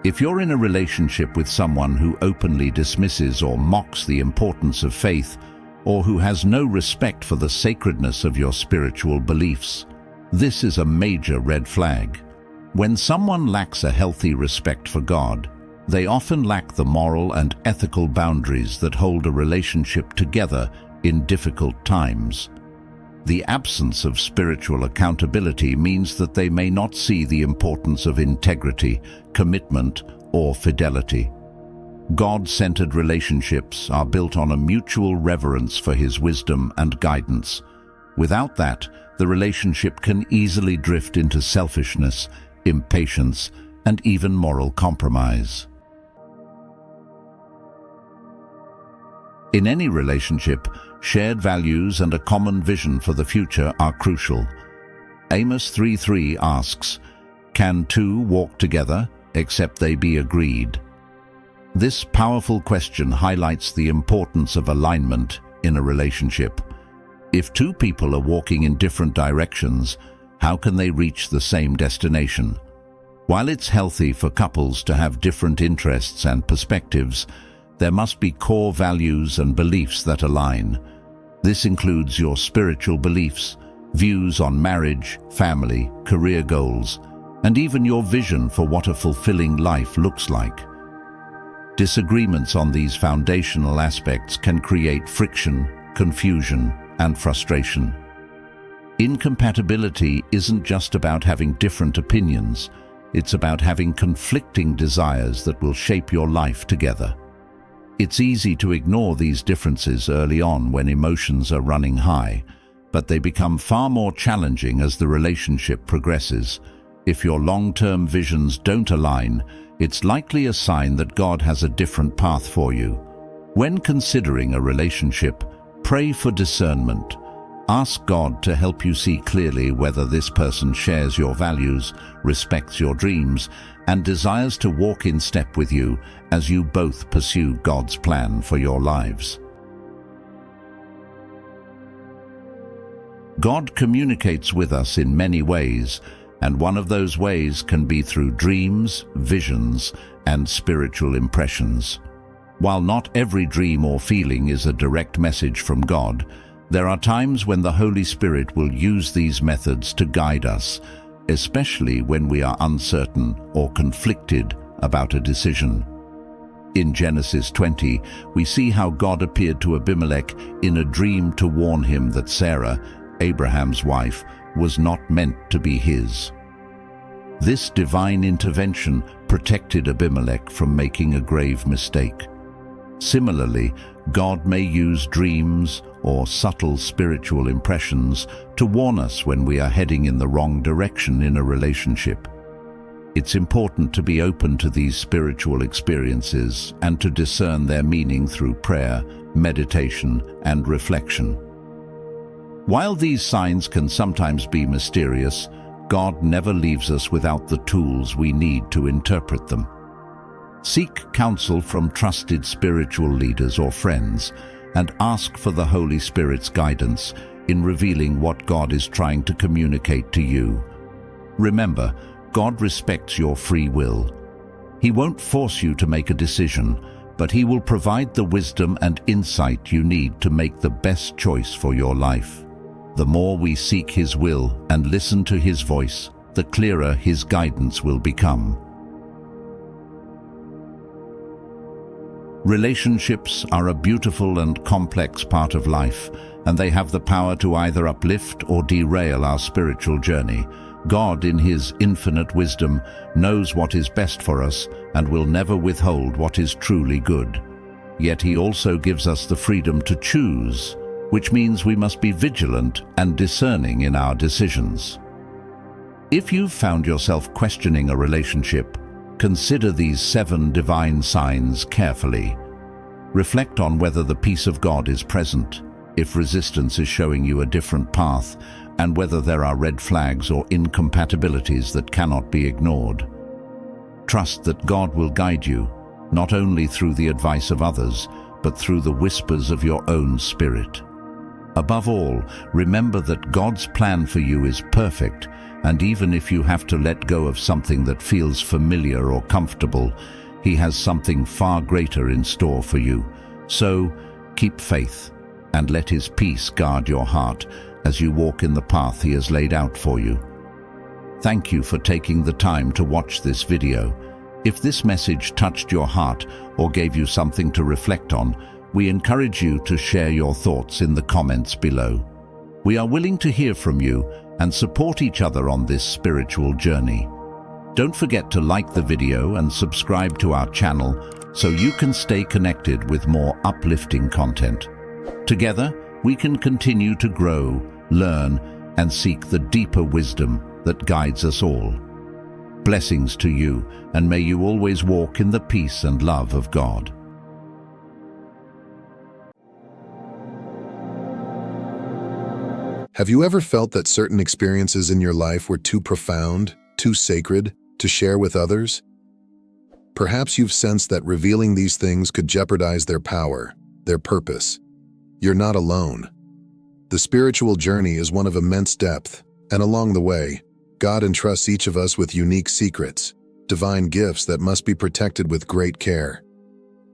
If you're in a relationship with someone who openly dismisses or mocks the importance of faith, or who has no respect for the sacredness of your spiritual beliefs, this is a major red flag. When someone lacks a healthy respect for God, they often lack the moral and ethical boundaries that hold a relationship together in difficult times. The absence of spiritual accountability means that they may not see the importance of integrity, commitment, or fidelity. God-centered relationships are built on a mutual reverence for His wisdom and guidance. Without that, the relationship can easily drift into selfishness, impatience, and even moral compromise. In any relationship, shared values and a common vision for the future are crucial. Amos 3:3 asks, "Can two walk together except they be agreed?" This powerful question highlights the importance of alignment in a relationship. If two people are walking in different directions, how can they reach the same destination? While it's healthy for couples to have different interests and perspectives, there must be core values and beliefs that align. This includes your spiritual beliefs, views on marriage, family, career goals, and even your vision for what a fulfilling life looks like. Disagreements on these foundational aspects can create friction, confusion, and frustration. Incompatibility isn't just about having different opinions, it's about having conflicting desires that will shape your life together. It's easy to ignore these differences early on when emotions are running high, but they become far more challenging as the relationship progresses. If your long-term visions don't align, it's likely a sign that God has a different path for you. When considering a relationship, pray for discernment. Ask God to help you see clearly whether this person shares your values, respects your dreams, and desires to walk in step with you as you both pursue God's plan for your lives. God communicates with us in many ways, and one of those ways can be through dreams, visions, and spiritual impressions. While not every dream or feeling is a direct message from God, there are times when the Holy Spirit will use these methods to guide us, especially when we are uncertain or conflicted about a decision. In Genesis 20, we see how God appeared to Abimelech in a dream to warn him that Sarah, Abraham's wife, was not meant to be his. This divine intervention protected Abimelech from making a grave mistake. Similarly, God may use dreams or subtle spiritual impressions to warn us when we are heading in the wrong direction in a relationship. It's important to be open to these spiritual experiences and to discern their meaning through prayer, meditation, and reflection. While these signs can sometimes be mysterious, God never leaves us without the tools we need to interpret them. Seek counsel from trusted spiritual leaders or friends, and ask for the Holy Spirit's guidance in revealing what God is trying to communicate to you. Remember, God respects your free will. He won't force you to make a decision, but He will provide the wisdom and insight you need to make the best choice for your life. The more we seek His will and listen to His voice, the clearer His guidance will become. Relationships are a beautiful and complex part of life, and they have the power to either uplift or derail our spiritual journey. God, in His infinite wisdom, knows what is best for us and will never withhold what is truly good. Yet He also gives us the freedom to choose, which means we must be vigilant and discerning in our decisions. If you've found yourself questioning a relationship, consider these 7 divine signs carefully. Reflect on whether the peace of God is present, if resistance is showing you a different path, and whether there are red flags or incompatibilities that cannot be ignored. Trust that God will guide you, not only through the advice of others, but through the whispers of your own spirit. Above all, remember that God's plan for you is perfect, and even if you have to let go of something that feels familiar or comfortable, He has something far greater in store for you. So, keep faith, and let His peace guard your heart as you walk in the path He has laid out for you. Thank you for taking the time to watch this video. If this message touched your heart or gave you something to reflect on, we encourage you to share your thoughts in the comments below. We are willing to hear from you and support each other on this spiritual journey. Don't forget to like the video and subscribe to our channel so you can stay connected with more uplifting content. Together, we can continue to grow, learn, and seek the deeper wisdom that guides us all. Blessings to you, and may you always walk in the peace and love of God. Have you ever felt that certain experiences in your life were too profound, too sacred, to share with others? Perhaps you've sensed that revealing these things could jeopardize their power, their purpose. You're not alone. The spiritual journey is one of immense depth, and along the way, God entrusts each of us with unique secrets, divine gifts that must be protected with great care.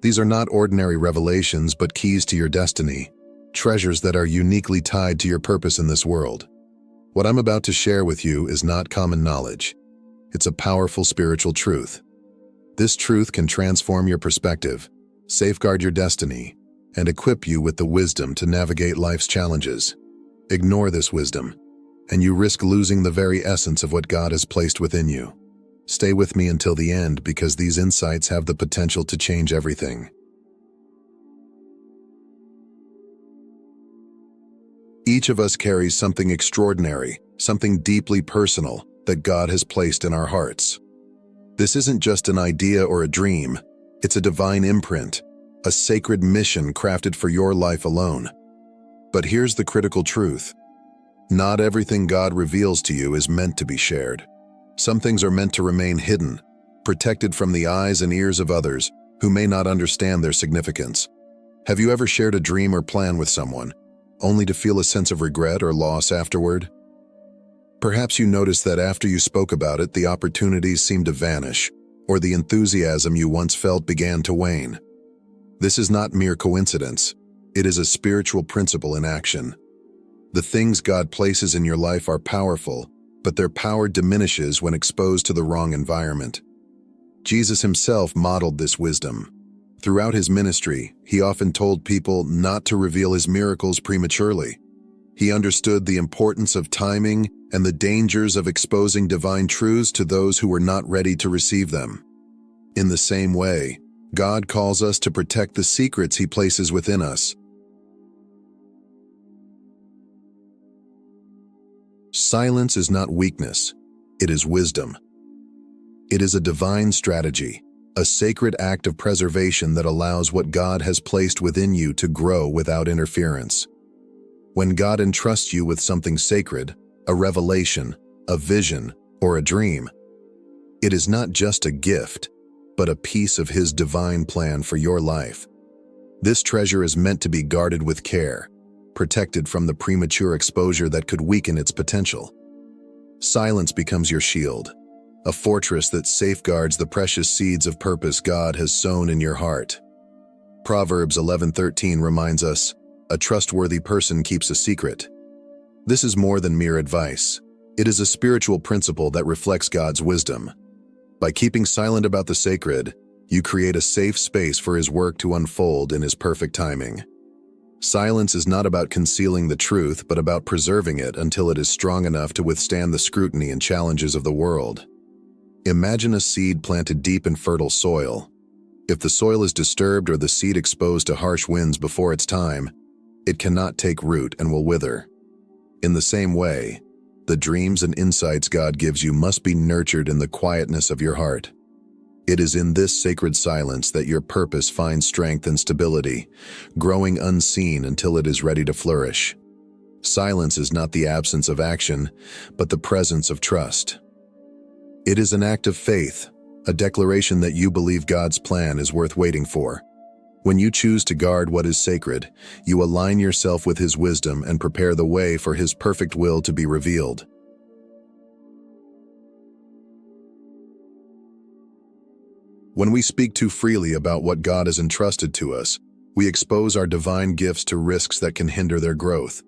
These are not ordinary revelations, but keys to your destiny, treasures that are uniquely tied to your purpose in this world. What I'm about to share with you is not common knowledge. It's a powerful spiritual truth. This truth can transform your perspective, safeguard your destiny, and equip you with the wisdom to navigate life's challenges. Ignore this wisdom, and you risk losing the very essence of what God has placed within you. Stay with me until the end, because these insights have the potential to change everything. Each of us carries something extraordinary, something deeply personal that God has placed in our hearts. This isn't just an idea or a dream, it's a divine imprint, a sacred mission crafted for your life alone. But here's the critical truth. Not everything God reveals to you is meant to be shared. Some things are meant to remain hidden, protected from the eyes and ears of others who may not understand their significance. Have you ever shared a dream or plan with someone, only to feel a sense of regret or loss afterward? Perhaps you noticed that after you spoke about it, the opportunities seemed to vanish, or the enthusiasm you once felt began to wane. This is not mere coincidence. It is a spiritual principle in action. The things God places in your life are powerful, but their power diminishes when exposed to the wrong environment. Jesus himself modeled this wisdom. Throughout his ministry, he often told people not to reveal his miracles prematurely. He understood the importance of timing and the dangers of exposing divine truths to those who were not ready to receive them. In the same way, God calls us to protect the secrets he places within us. Silence is not weakness, it is wisdom. It is a divine strategy, a sacred act of preservation that allows what God has placed within you to grow without interference. When God entrusts you with something sacred, a revelation, a vision, or a dream, it is not just a gift, but a piece of his divine plan for your life. This treasure is meant to be guarded with care, protected from the premature exposure that could weaken its potential. Silence becomes your shield, a fortress that safeguards the precious seeds of purpose God has sown in your heart. Proverbs 11:13 reminds us, "A trustworthy person keeps a secret." This is more than mere advice. It is a spiritual principle that reflects God's wisdom. By keeping silent about the sacred, you create a safe space for his work to unfold in his perfect timing. Silence is not about concealing the truth, but about preserving it until it is strong enough to withstand the scrutiny and challenges of the world. Imagine a seed planted deep in fertile soil. If the soil is disturbed or the seed exposed to harsh winds before its time, it cannot take root and will wither. In the same way, the dreams and insights God gives you must be nurtured in the quietness of your heart. It is in this sacred silence that your purpose finds strength and stability, growing unseen until it is ready to flourish. Silence is not the absence of action, but the presence of trust. It is an act of faith, a declaration that you believe God's plan is worth waiting for. When you choose to guard what is sacred, you align yourself with his wisdom and prepare the way for his perfect will to be revealed. When we speak too freely about what God has entrusted to us, we expose our divine gifts to risks that can hinder their growth.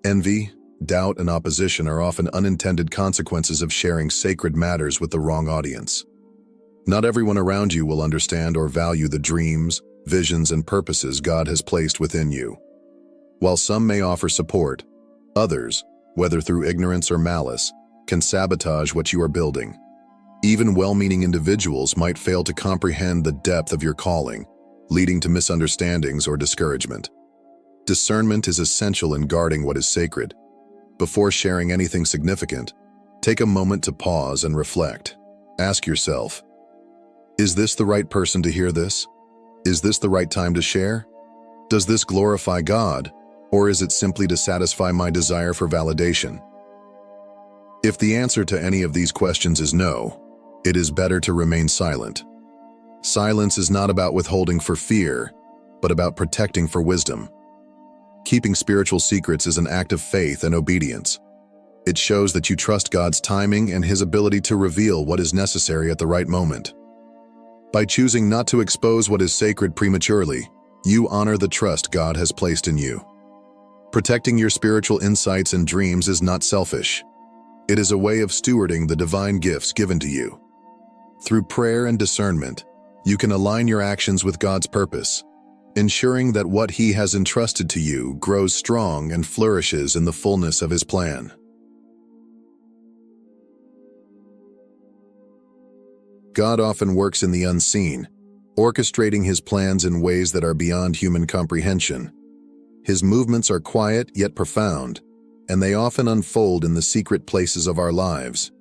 Envy, doubt, and opposition are often unintended consequences of sharing sacred matters with the wrong audience. Not everyone around you will understand or value the dreams, visions, and purposes God has placed within you. While some may offer support, others, whether through ignorance or malice, can sabotage what you are building. Even well-meaning individuals might fail to comprehend the depth of your calling, leading to misunderstandings or discouragement. Discernment is essential in guarding what is sacred. Before sharing anything significant, take a moment to pause and reflect. Ask yourself, is this the right person to hear this? Is this the right time to share? Does this glorify God, or is it simply to satisfy my desire for validation? If the answer to any of these questions is no, it is better to remain silent. Silence is not about withholding for fear, but about protecting for wisdom. Keeping spiritual secrets is an act of faith and obedience. It shows that you trust God's timing and His ability to reveal what is necessary at the right moment. By choosing not to expose what is sacred prematurely, you honor the trust God has placed in you. Protecting your spiritual insights and dreams is not selfish. It is a way of stewarding the divine gifts given to you. Through prayer and discernment, you can align your actions with God's purpose, ensuring that what He has entrusted to you grows strong and flourishes in the fullness of His plan. God often works in the unseen, orchestrating His plans in ways that are beyond human comprehension. His movements are quiet yet profound, and they often unfold in the secret places of our lives.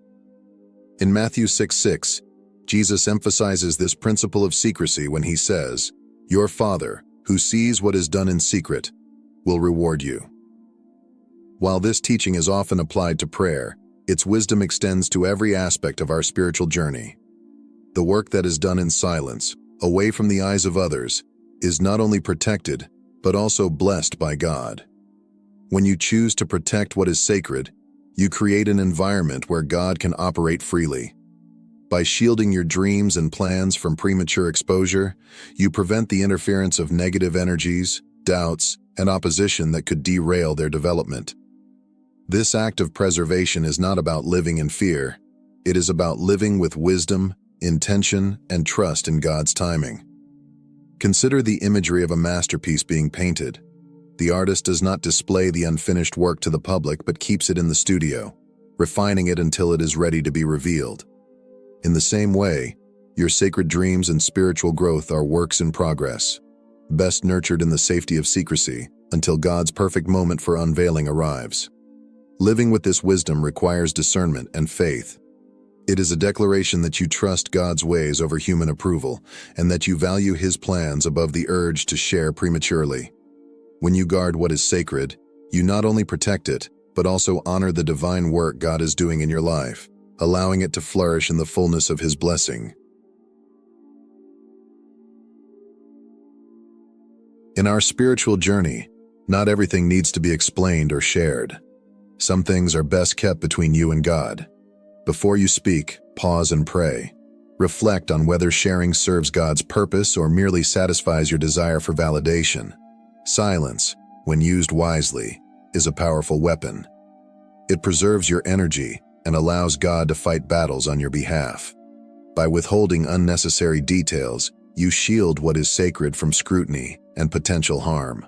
In Matthew 6:6, Jesus emphasizes this principle of secrecy when He says, "Your Father, who sees what is done in secret, will reward you." While this teaching is often applied to prayer, its wisdom extends to every aspect of our spiritual journey. The work that is done in silence, away from the eyes of others, is not only protected, but also blessed by God. When you choose to protect what is sacred, you create an environment where God can operate freely. By shielding your dreams and plans from premature exposure, you prevent the interference of negative energies, doubts, and opposition that could derail their development. This act of preservation is not about living in fear. It is about living with wisdom, intention, and trust in God's timing. Consider the imagery of a masterpiece being painted. The artist does not display the unfinished work to the public but keeps it in the studio, refining it until it is ready to be revealed. In the same way, your sacred dreams and spiritual growth are works in progress, best nurtured in the safety of secrecy until God's perfect moment for unveiling arrives. Living with this wisdom requires discernment and faith. It is a declaration that you trust God's ways over human approval and that you value His plans above the urge to share prematurely. When you guard what is sacred, you not only protect it, but also honor the divine work God is doing in your life, allowing it to flourish in the fullness of His blessing. In our spiritual journey, not everything needs to be explained or shared. Some things are best kept between you and God. Before you speak, pause and pray. Reflect on whether sharing serves God's purpose or merely satisfies your desire for validation. Silence, when used wisely, is a powerful weapon. It preserves your energy and allows God to fight battles on your behalf. By withholding unnecessary details, you shield what is sacred from scrutiny and potential harm.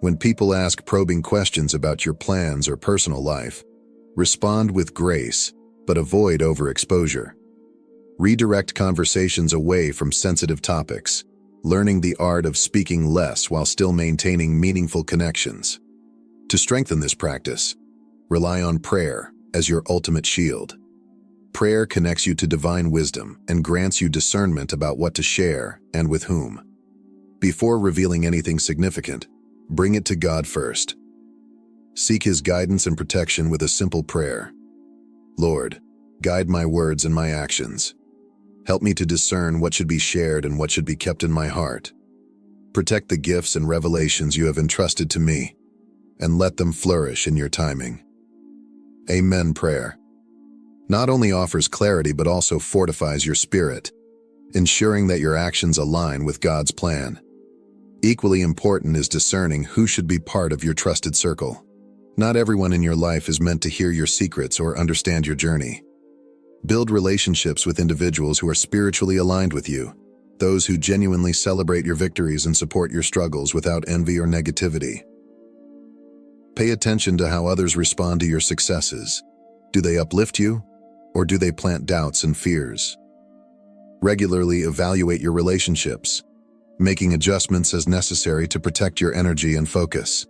When people ask probing questions about your plans or personal life, respond with grace, but avoid overexposure. Redirect conversations away from sensitive topics, learning the art of speaking less while still maintaining meaningful connections. To strengthen this practice, rely on prayer as your ultimate shield. Prayer connects you to divine wisdom and grants you discernment about what to share and with whom. Before revealing anything significant, bring it to God first. Seek His guidance and protection with a simple prayer. Lord, guide my words and my actions. Help me to discern what should be shared and what should be kept in my heart. Protect the gifts and revelations you have entrusted to me, and let them flourish in your timing. Amen prayer not only offers clarity but also fortifies your spirit, ensuring that your actions align with God's plan. Equally important is discerning who should be part of your trusted circle. Not everyone in your life is meant to hear your secrets or understand your journey. Build relationships with individuals who are spiritually aligned with you, those who genuinely celebrate your victories and support your struggles without envy or negativity. Pay attention to how others respond to your successes. Do they uplift you, or do they plant doubts and fears? Regularly evaluate your relationships, making adjustments as necessary to protect your energy and focus.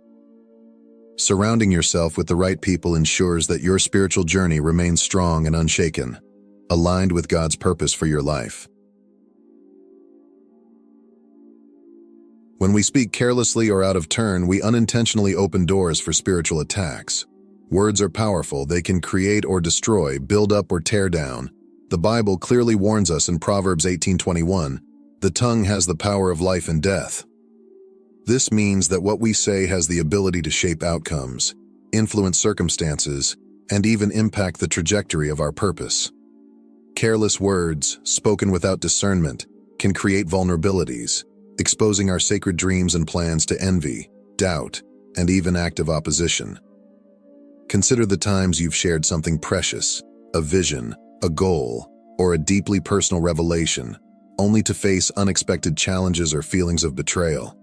Surrounding yourself with the right people ensures that your spiritual journey remains strong and unshaken. aligned with God's purpose for your life. When we speak carelessly or out of turn, we unintentionally open doors for spiritual attacks. Words are powerful. They can create or destroy, build up or tear down. The Bible clearly warns us in Proverbs 18:21, "The tongue has the power of life and death." This means that what we say has the ability to shape outcomes, influence circumstances, and even impact the trajectory of our purpose. Careless words, spoken without discernment, can create vulnerabilities, exposing our sacred dreams and plans to envy, doubt, and even active opposition. Consider the times you've shared something precious, a vision, a goal, or a deeply personal revelation, only to face unexpected challenges or feelings of betrayal.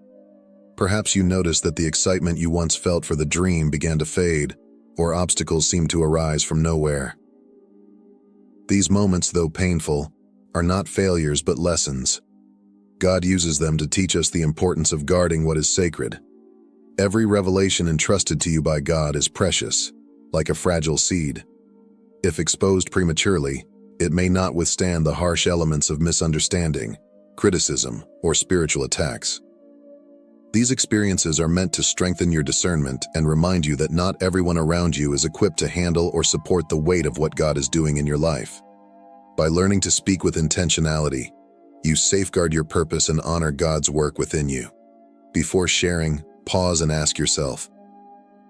Perhaps you noticed that the excitement you once felt for the dream began to fade, or obstacles seemed to arise from nowhere. These moments, though painful, are not failures but lessons. God uses them to teach us the importance of guarding what is sacred. Every revelation entrusted to you by God is precious, like a fragile seed. If exposed prematurely, it may not withstand the harsh elements of misunderstanding, criticism, or spiritual attacks. These experiences are meant to strengthen your discernment and remind you that not everyone around you is equipped to handle or support the weight of what God is doing in your life. By learning to speak with intentionality, you safeguard your purpose and honor God's work within you. Before sharing, pause and ask yourself,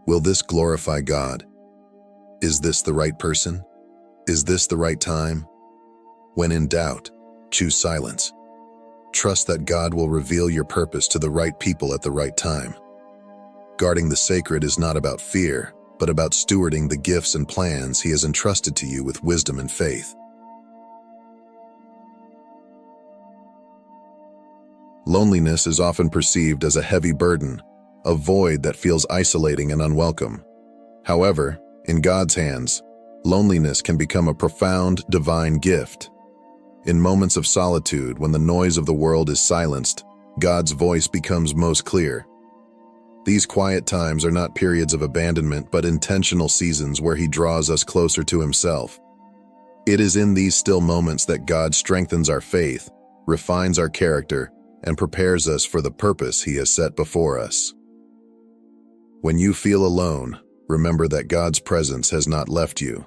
will this glorify God? Is this the right person? Is this the right time? When in doubt, choose silence. Trust that God will reveal your purpose to the right people at the right time. Guarding the sacred is not about fear, but about stewarding the gifts and plans He has entrusted to you with wisdom and faith. Loneliness is often perceived as a heavy burden, a void that feels isolating and unwelcome. However, in God's hands, loneliness can become a profound, divine gift. In moments of solitude, when the noise of the world is silenced, God's voice becomes most clear. These quiet times are not periods of abandonment, but intentional seasons where He draws us closer to Himself. It is in these still moments that God strengthens our faith, refines our character, and prepares us for the purpose He has set before us. When you feel alone, remember that God's presence has not left you.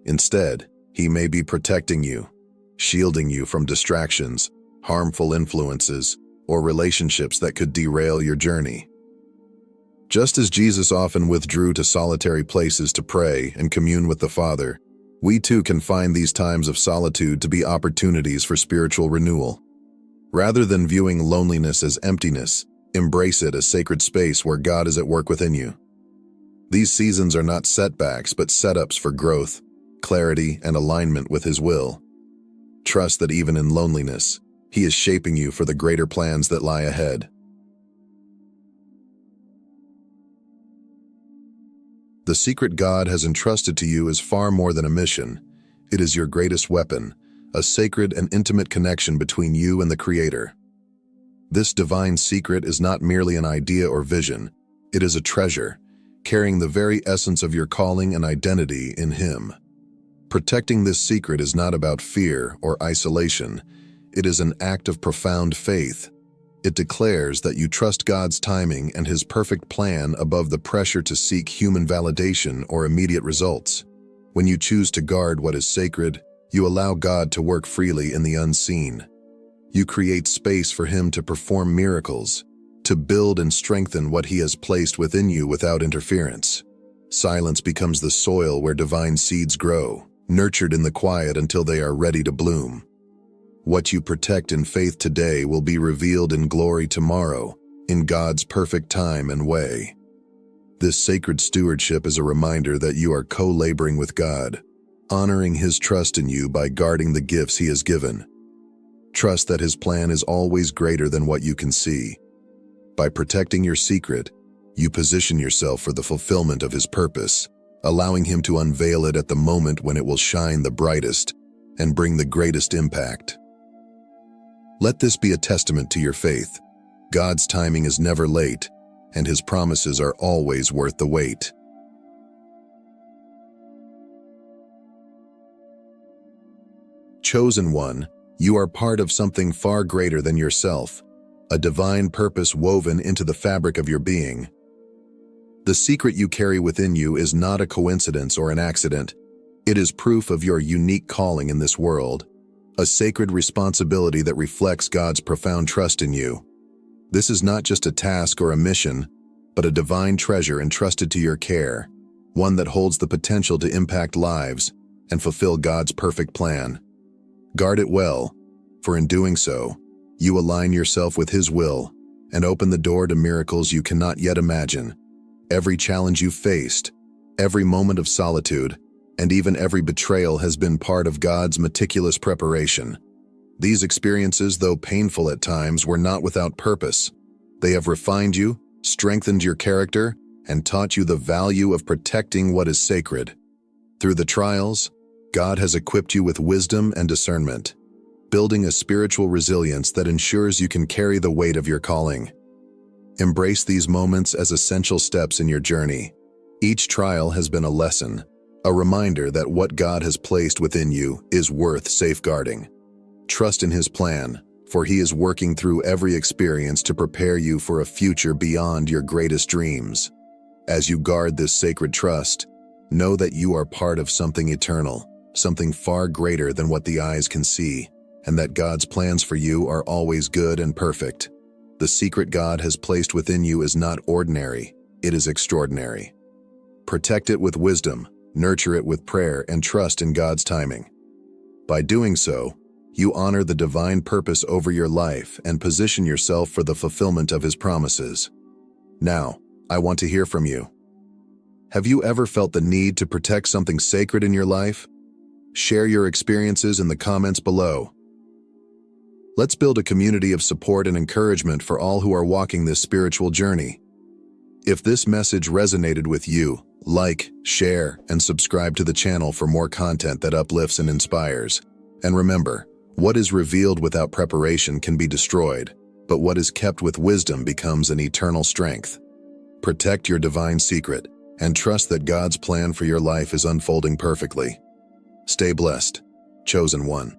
Instead, He may be protecting you, shielding you from distractions, harmful influences, or relationships that could derail your journey. Just as Jesus often withdrew to solitary places to pray and commune with the Father, we too can find these times of solitude to be opportunities for spiritual renewal. Rather than viewing loneliness as emptiness, embrace it as sacred space where God is at work within you. These seasons are not setbacks, but setups for growth, clarity, and alignment with His will. Trust that even in loneliness, He is shaping you for the greater plans that lie ahead. The secret God has entrusted to you is far more than a mission. It is your greatest weapon, a sacred and intimate connection between you and the Creator. This divine secret is not merely an idea or vision. It is a treasure, carrying the very essence of your calling and identity in Him. Protecting this secret is not about fear or isolation. It is an act of profound faith. It declares that you trust God's timing and His perfect plan above the pressure to seek human validation or immediate results. When you choose to guard what is sacred, you allow God to work freely in the unseen. You create space for Him to perform miracles, to build and strengthen what He has placed within you without interference. Silence becomes the soil where divine seeds grow, nurtured in the quiet until they are ready to bloom. What you protect in faith today will be revealed in glory tomorrow, in God's perfect time and way. This sacred stewardship is a reminder that you are co-laboring with God, honoring His trust in you by guarding the gifts He has given. Trust that His plan is always greater than what you can see. By protecting your secret, you position yourself for the fulfillment of His purpose, allowing Him to unveil it at the moment when it will shine the brightest and bring the greatest impact. Let this be a testament to your faith. God's timing is never late, and His promises are always worth the wait. chosen one, you are part of something far greater than yourself, a divine purpose woven into the fabric of your being. The secret you carry within you is not a coincidence or an accident. It is proof of your unique calling in this world, a sacred responsibility that reflects God's profound trust in you. This is not just a task or a mission, but a divine treasure entrusted to your care, one that holds the potential to impact lives and fulfill God's perfect plan. Guard it well, for in doing so, you align yourself with His will and open the door to miracles you cannot yet imagine. Every challenge you've faced, every moment of solitude, and even every betrayal has been part of God's meticulous preparation. These experiences, though painful at times, were not without purpose. They have refined you, strengthened your character, and taught you the value of protecting what is sacred. Through the trials, God has equipped you with wisdom and discernment, building a spiritual resilience that ensures you can carry the weight of your calling. Embrace these moments as essential steps in your journey. Each trial has been a lesson, a reminder that what God has placed within you is worth safeguarding. Trust in His plan, for He is working through every experience to prepare you for a future beyond your greatest dreams. As you guard this sacred trust, know that you are part of something eternal, something far greater than what the eyes can see, and that God's plans for you are always good and perfect. The secret God has placed within you is not ordinary, it is extraordinary. Protect it with wisdom, nurture it with prayer, and trust in God's timing. By doing so, you honor the divine purpose over your life and position yourself for the fulfillment of His promises. Now, I want to hear from you. Have you ever felt the need to protect something sacred in your life? Share your experiences in the comments below. Let's build a community of support and encouragement for all who are walking this spiritual journey. If this message resonated with you, like, share, and subscribe to the channel for more content that uplifts and inspires. And remember, what is revealed without preparation can be destroyed, but what is kept with wisdom becomes an eternal strength. Protect your divine secret and trust that God's plan for your life is unfolding perfectly. Stay blessed, chosen one.